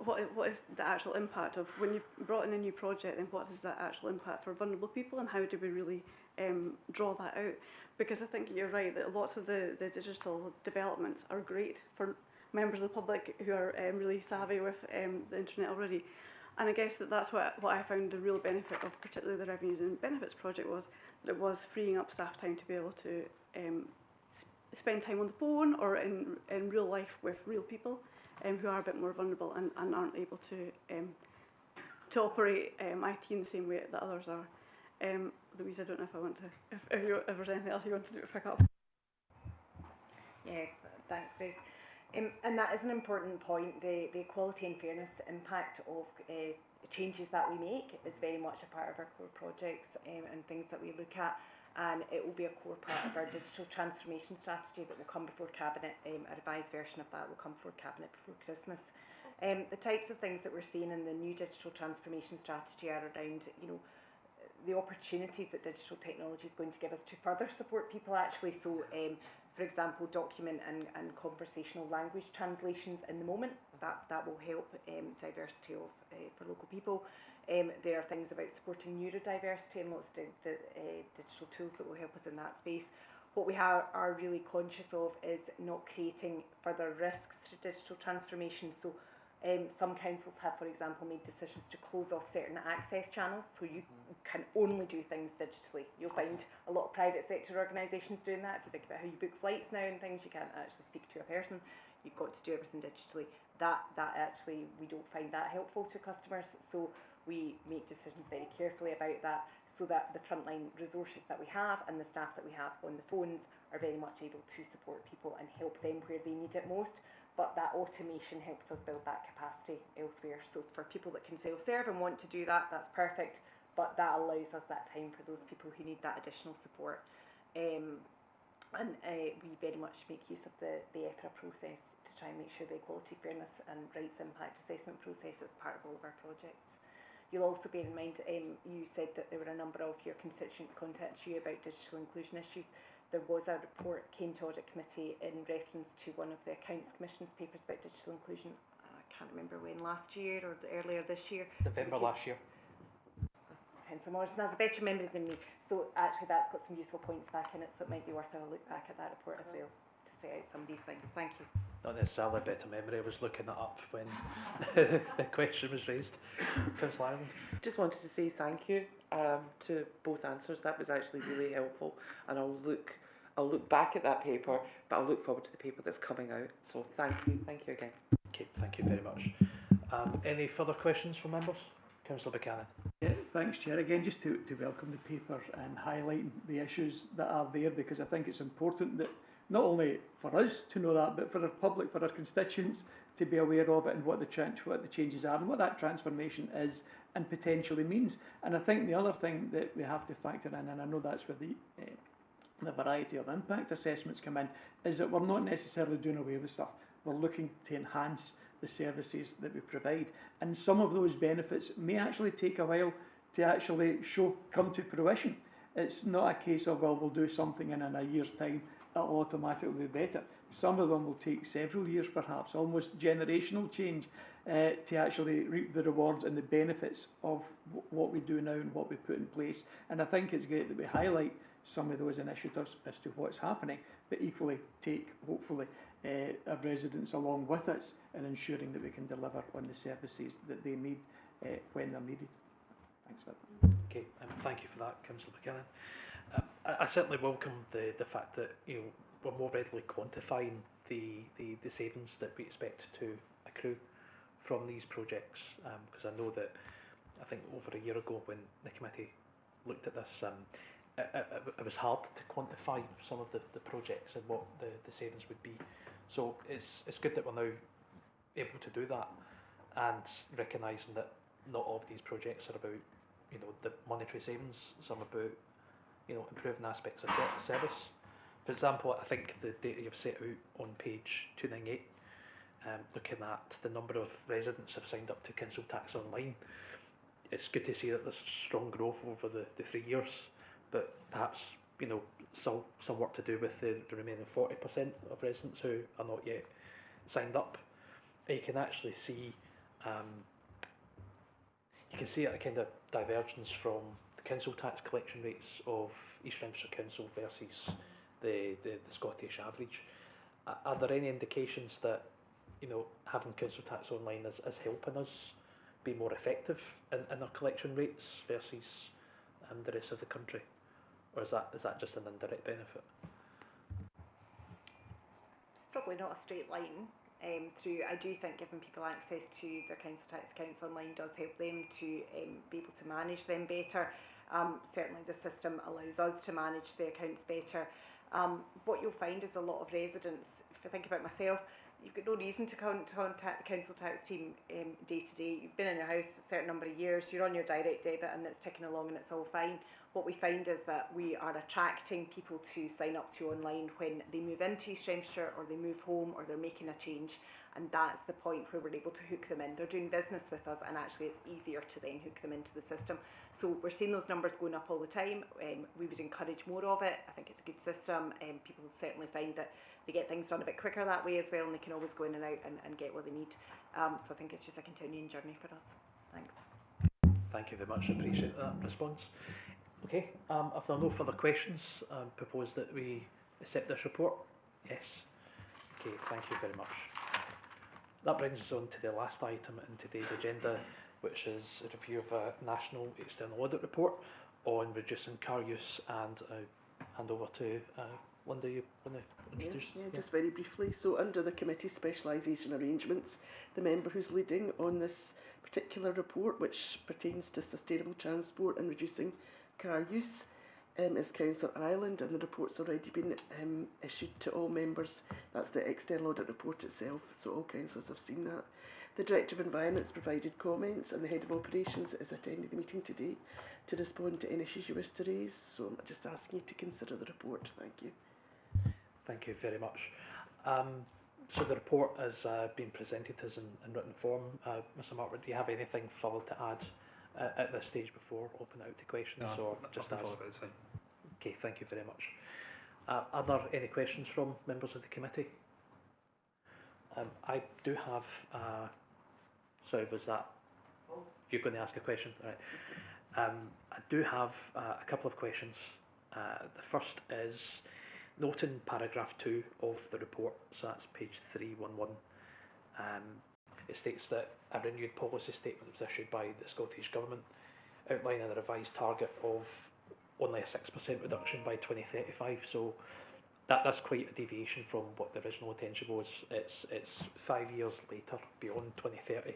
what is the actual impact of when you've brought in a new project, and what is that actual impact for vulnerable people, and how do we really draw that out? Because I think you're right that lots of the digital developments are great for members of the public who are really savvy with the internet already. And I guess that's what I found the real benefit of, particularly the revenues and benefits project, was that it was freeing up staff time to be able to spend time on the phone or in real life with real people who are a bit more vulnerable and aren't able to operate IT in the same way that others are. Louise, I don't know if I want to, if there's anything else you want to do to pick up. Yeah, thanks, Grace. And that is an important point. The equality and fairness impact of changes that we make is very much a part of our core projects and things that we look at. And it will be a core part of our digital transformation strategy that will come before Cabinet. A revised version of that will come before Cabinet before Christmas. The types of things that we're seeing in the new digital transformation strategy are around, the opportunities that digital technology is going to give us to further support people actually. So, for example, document and conversational language translations in the moment, that will help diversity of for local people. There are things about supporting neurodiversity and lots of digital tools that will help us in that space. What we are really conscious of is not creating further risks to digital transformation. So some councils have, for example, made decisions to close off certain access channels, so you can only do things digitally. You'll find a lot of private sector organisations doing that. If you think about how you book flights now and things, you can't actually speak to a person. You've got to do everything digitally. That actually, we don't find that helpful to customers. So we make decisions very carefully about that, so that the frontline resources that we have and the staff that we have on the phones are very much able to support people and help them where they need it most. But that automation helps us build that capacity elsewhere. So for people that can self-serve and want to do that, that's perfect. But that allows us that time for those people who need that additional support. We very much make use of the EFRA process to try and make sure the equality, fairness and rights impact assessment process is part of all of our projects. You'll also bear in mind, you said that there were a number of your constituents contacted you about digital inclusion issues. There was a report came to Audit Committee in reference to one of the Accounts Commission's papers about digital inclusion. I can't remember when, last year or earlier this year. November last year. Hence, Morrison has a better memory than me. So actually that's got some useful points back in it, so it might be worth a look back at that report as well to set out some of these things. Thank you. Not necessarily a better memory, I was looking it up when the question was raised. Councillor Ireland. Just wanted to say thank you to both answers. That was actually really helpful, and I'll look back at that paper, but I'll look forward to the paper that's coming out. So thank you again. Okay, thank you very much. Any further questions from members? Councillor Buchanan. Yeah, thanks, Chair. Again, just to welcome the paper and highlighting the issues that are there, because I think it's important that not only for us to know that, but for our public, for our constituents to be aware of it and what the changes are and what that transformation is and potentially means. And I think the other thing that we have to factor in, and I know that's where the variety of impact assessments come in, is that we're not necessarily doing away with stuff. We're looking to enhance the services that we provide, and some of those benefits may actually take a while to actually come to fruition. It's not a case of, well, we'll do something and in a year's time it'll automatically be better. Some of them will take several years, perhaps almost generational change, to actually reap the rewards and the benefits of what we do now and what we put in place. And I think it's great that we highlight some of those initiatives as to what's happening, but equally take, hopefully, our residents along with us in ensuring that we can deliver on the services that they need when they're needed. Thanks for that. Okay, thank you for that, Councillor Buchanan. I certainly welcome the fact that we're more readily quantifying the savings that we expect to accrue from these projects, because I know that I think over a year ago when the committee looked at this, it was hard to quantify some of the projects and what the savings would be. So it's good that we're now able to do that, and recognising that not all of these projects are about the monetary savings. Some about improving aspects of service. For example, I think the data you've set out on page 298, looking at the number of residents who have signed up to Council Tax Online, it's good to see that there's strong growth over the 3 years, but perhaps still some work to do with the remaining 40% of residents who are not yet signed up. You can actually see a kind of divergence from the council tax collection rates of East Renfrewshire Council versus the Scottish average. Are there any indications that having Council Tax Online is helping us be more effective in our collection rates versus the rest of the country, or is that just an indirect benefit? It's probably not a straight line through. I do think giving people access to their council tax accounts online does help them to be able to manage them better. Certainly the system allows us to manage the accounts better. What you'll find is a lot of residents, if I think about myself, you've got no reason to contact the council tax team day to day. You've been in your house a certain number of years, you're on your direct debit and it's ticking along and it's all fine. What we find is that we are attracting people to sign up to online when they move into East Renfrewshire or they move home or they're making a change, and that's the point where we're able to hook them in. They're doing business with us and actually it's easier to then hook them into the system. So we're seeing those numbers going up all the time. We would encourage more of it. I think it's a good system, and people certainly find that they get things done a bit quicker that way as well, and they can always go in and out and get what they need. So I think it's just a continuing journey for us. Thanks. Thank you very much. I appreciate that response. Okay, if there are no further questions, I propose that we accept this report. Yes. Okay, thank you very much. That brings us on to the last item in today's agenda, which is a review of a National External Audit Report on reducing car use, and hand over to Linda, you want to introduce? Yeah, just very briefly. So under the committee specialisation arrangements, the member who's leading on this particular report, which pertains to sustainable transport and reducing car use, is Councillor Ireland, and the report's already been issued to all members. That's the external audit report itself, so all councillors have seen that. The Director of Environment's provided comments, and the Head of Operations is attending the meeting today to respond to any issues you wish to raise. So I'm just asking you to consider the report. Thank you. Thank you very much. So the report has been presented to us in written form. Mr. Martwood, do you have anything further to add at this stage before open out to questions, or just as? Okay, thank you very much. Are there any questions from members of the committee? I do have. Sorry, was that? You're going to ask a question, all right? I do have a couple of questions. The first is, note in paragraph 2 of the report, so that's page 311, it states that a renewed policy statement was issued by the Scottish Government outlining a revised target of only a 6% reduction by 2035, so that's quite a deviation from what the original intention was. It's 5 years later, beyond 2030,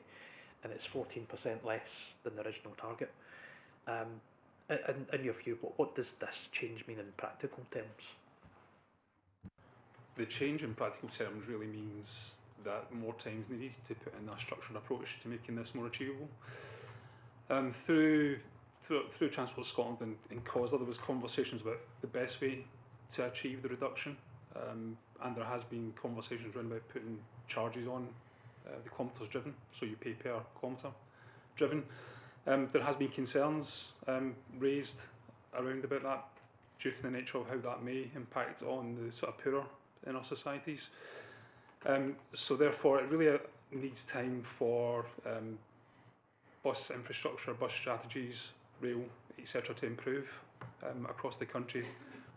and it's 14% less than the original target. In your view, what does this change mean in practical terms? The change in practical terms really means that more time is needed to put in a structured approach to making this more achievable. Through Transport Scotland and COSLA, there was conversations about the best way to achieve the reduction, and there has been conversations around about putting charges on the kilometres driven, so you pay per kilometre driven. There has been concerns raised around about that due to the nature of how that may impact on the sort of poorer in our societies. So therefore it really needs time for bus infrastructure, bus strategies, rail, etc. to improve across the country,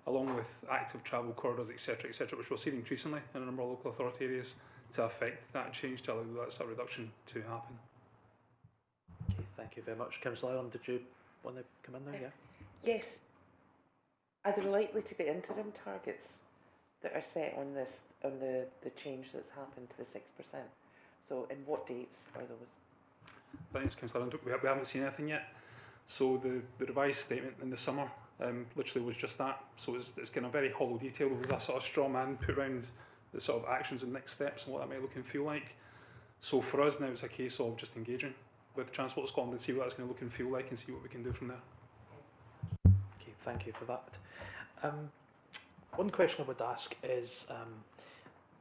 along with active travel corridors, etc., which we're seeing increasingly in a number of local authority areas, to affect that change, to allow that sort of reduction to happen. Okay, thank you very much. Councillor Allen, did you want to come in there? Yeah. Yes. Are there likely to be interim targets that are set on this, on the change that's happened to the 6%? So, in what dates are those? Thanks, Councillor. We haven't seen anything yet. So the revised statement in the summer literally was just that. So it's kind of very hollow detail. There was a sort of straw man put around the sort of actions and next steps and what that might look and feel like. So for us now, it's a case of just engaging with Transport Scotland and see what that's going to look and feel like, and see what we can do from there. Okay, thank you for that. One question I would ask is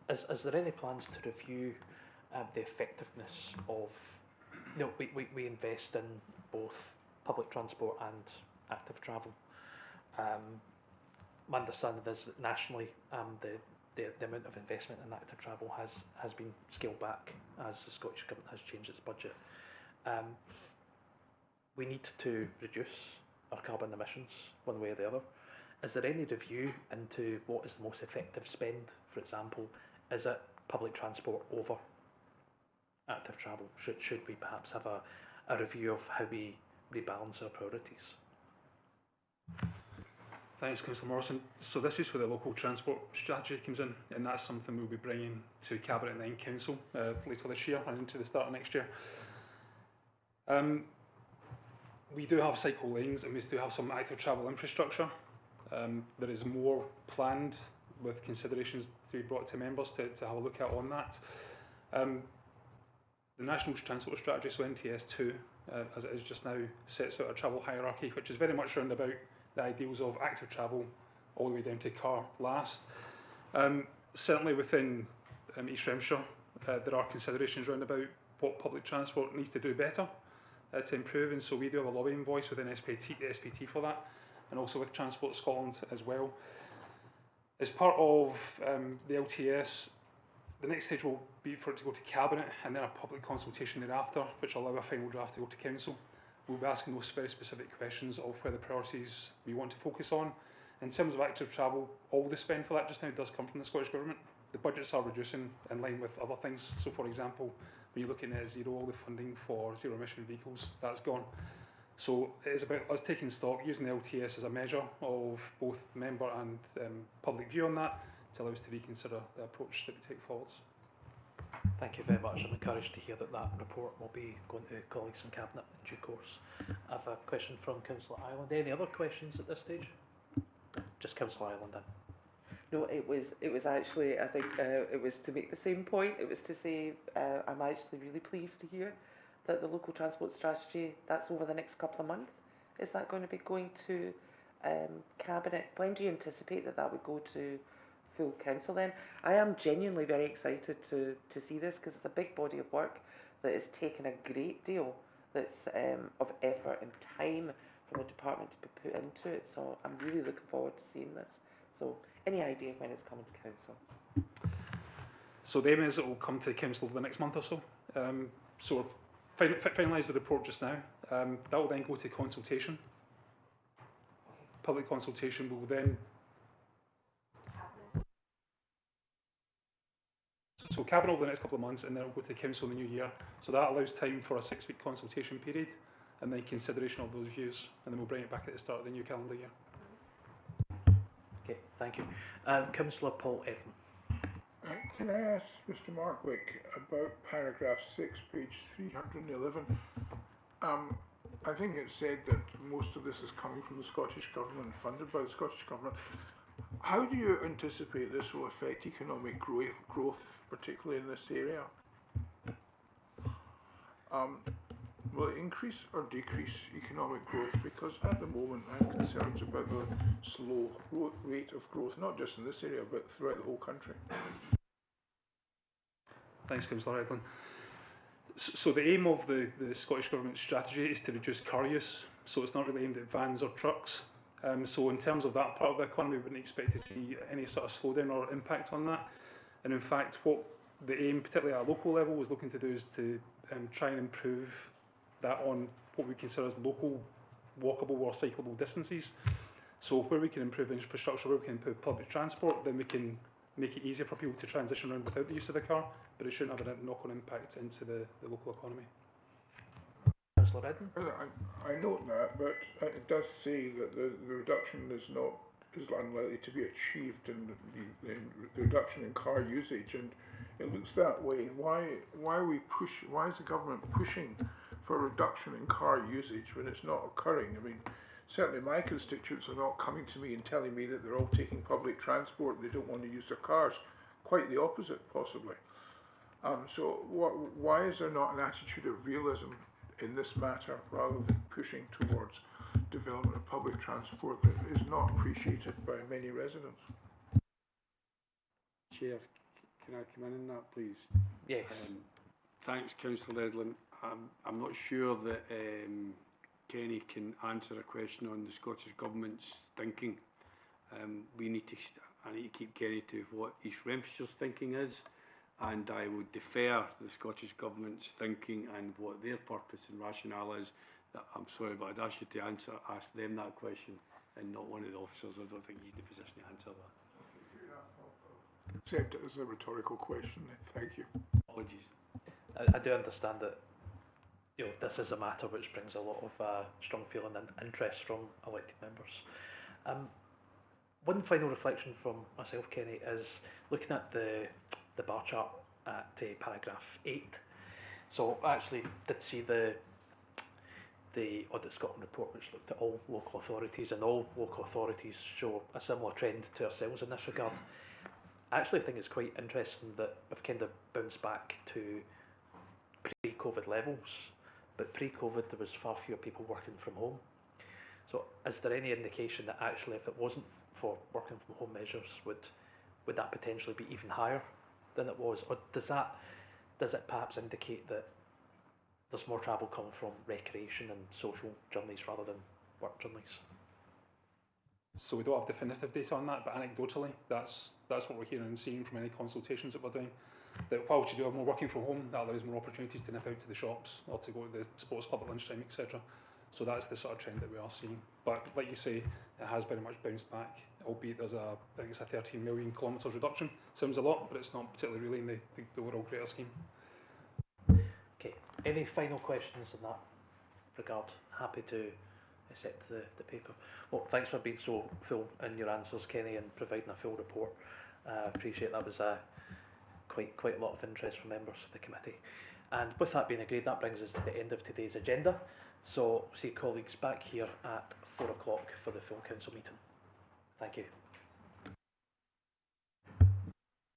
there any plans to review the effectiveness of, you know, we invest in both public transport and active travel. My understanding is that nationally the amount of investment in active travel has been scaled back as the Scottish Government has changed its budget. We need to reduce our carbon emissions one way or the other. Is there any review into what is the most effective spend? For example, is it public transport over active travel? Should we perhaps have a review of how we rebalance our priorities? Thanks, Councillor Morrison. So this is where the local transport strategy comes in, and that's something we'll be bringing to Cabinet and then Council later this year and into the start of next year. We do have cycle lanes and we do have some active travel infrastructure. There is more planned with considerations to be brought to members to have a look at on that. The National Transport Strategy, so NTS2, as it is just now, sets out a travel hierarchy, which is very much around about the ideals of active travel all the way down to car last. Certainly within East Remshire, there are considerations around about what public transport needs to do better to improve, and so we do have a lobbying voice within SPT for that, and also with Transport Scotland as well. As part of the LTS, the next stage will be for it to go to Cabinet and then a public consultation thereafter, which will allow a final draft to go to Council. We'll be asking those very specific questions of where the priorities we want to focus on. In terms of active travel, all the spend for that just now does come from the Scottish Government. The budgets are reducing in line with other things. So for example, when you look at net zero, all the funding for zero emission vehicles, that's gone. So it is about us taking stock, using the LTS as a measure of both member and public view on that, to allow us to reconsider the approach that we take forwards. Thank you very much. I'm encouraged to hear that report will be going to colleagues in Cabinet in due course. I have a question from Councillor Ireland. Any other questions at this stage? Just Councillor Ireland then. No, it was actually, I think it was to make the same point. It was to say I'm actually really pleased to hear that the local transport strategy, that's over the next couple of months. Is that going to be going to Cabinet? When do you anticipate that would go to full council then. I am genuinely very excited to see this because it's a big body of work that is taking a great deal that's of effort and time from the department to be put into it. So I'm really looking forward to seeing this. So any idea when it's coming to council? So the aim is it will come to council over the next month or so. So we're finalised the report just now. That will then go to consultation. Public consultation will then... So cabinet over the next couple of months, and then it'll go to council in the new year. So that allows time for a 6-week consultation period, and then consideration of those views, and then we'll bring it back at the start of the new calendar year. Okay, thank you. Councillor Paul Edmund. Can I ask Mr. Markwick about paragraph 6, page 311? I think it said that most of this is coming from the Scottish Government, funded by the Scottish Government. How do you anticipate this will affect economic growth, particularly in this area? Will it increase or decrease economic growth? Because at the moment I'm concerned about the slow rate of growth, not just in this area, but throughout the whole country. Thanks, Councillor Eglin. So the aim of the Scottish Government strategy is to reduce car use, so it's not really aimed at vans or trucks. So in terms of that part of the economy, we wouldn't expect to see any sort of slowdown or impact on that. And in fact, what the aim, particularly at a local level, was looking to do is to try and improve that on what we consider as local walkable or cyclable distances. So where we can improve infrastructure, where we can improve public transport, then we can make it easier for people to transition around without the use of the car, but it shouldn't have a knock-on impact into the local economy. Councillor Redden? I note that, but it does say that the reduction is unlikely to be achieved in the reduction in car usage, and it looks that way. Why is the government pushing for a reduction in car usage when it's not occurring? I mean, certainly my constituents are not coming to me and telling me that they're all taking public transport and they don't want to use their cars. Quite the opposite, possibly. So why is there not an attitude of realism in this matter rather than pushing towards development of public transport that is not appreciated by many residents? Chair, can I come in that, please? Yes. Thanks, Councillor Edlin. I'm not sure that Kenny can answer a question on the Scottish Government's thinking. I need to keep Kenny to what East Renfrewshire's thinking is, and I would defer to the Scottish Government's thinking and what their purpose and rationale is. I'm sorry, but I'd ask you to ask them that question and not one of the officers. I don't think he's in a position to answer that. Accept it as a rhetorical question, then. Thank you. Apologies. I do understand that this is a matter which brings a lot of strong feeling and interest from elected members. One final reflection from myself, Kenny, is looking at the bar chart at paragraph 8. So I actually did see the Audit Scotland report, which looked at all local authorities, and all local authorities show a similar trend to ourselves in this regard. I actually think it's quite interesting that we've kind of bounced back to pre-COVID levels, but pre-COVID there was far fewer people working from home. So is there any indication that actually if it wasn't for working from home measures, would that potentially be even higher than it was? Or does it perhaps indicate that there's more travel coming from recreation and social journeys rather than work journeys? So we don't have definitive data on that, but anecdotally, that's what we're hearing and seeing from any consultations that we're doing. That while you do have more working from home, that allows more opportunities to nip out to the shops or to go to the sports club at lunchtime, etc. So that's the sort of trend that we are seeing. But like you say, it has very much bounced back, albeit I think it's a 13 million kilometres reduction. Sounds a lot, but it's not particularly really in the overall greater scheme. Okay, any final questions in that regard? Happy to accept the paper. Well, thanks for being so full in your answers, Kenny, and providing a full report. Appreciate that was quite a lot of interest from members of the committee. And with that being agreed, that brings us to the end of today's agenda. So see colleagues back here at 4 o'clock for the full council meeting. Thank you.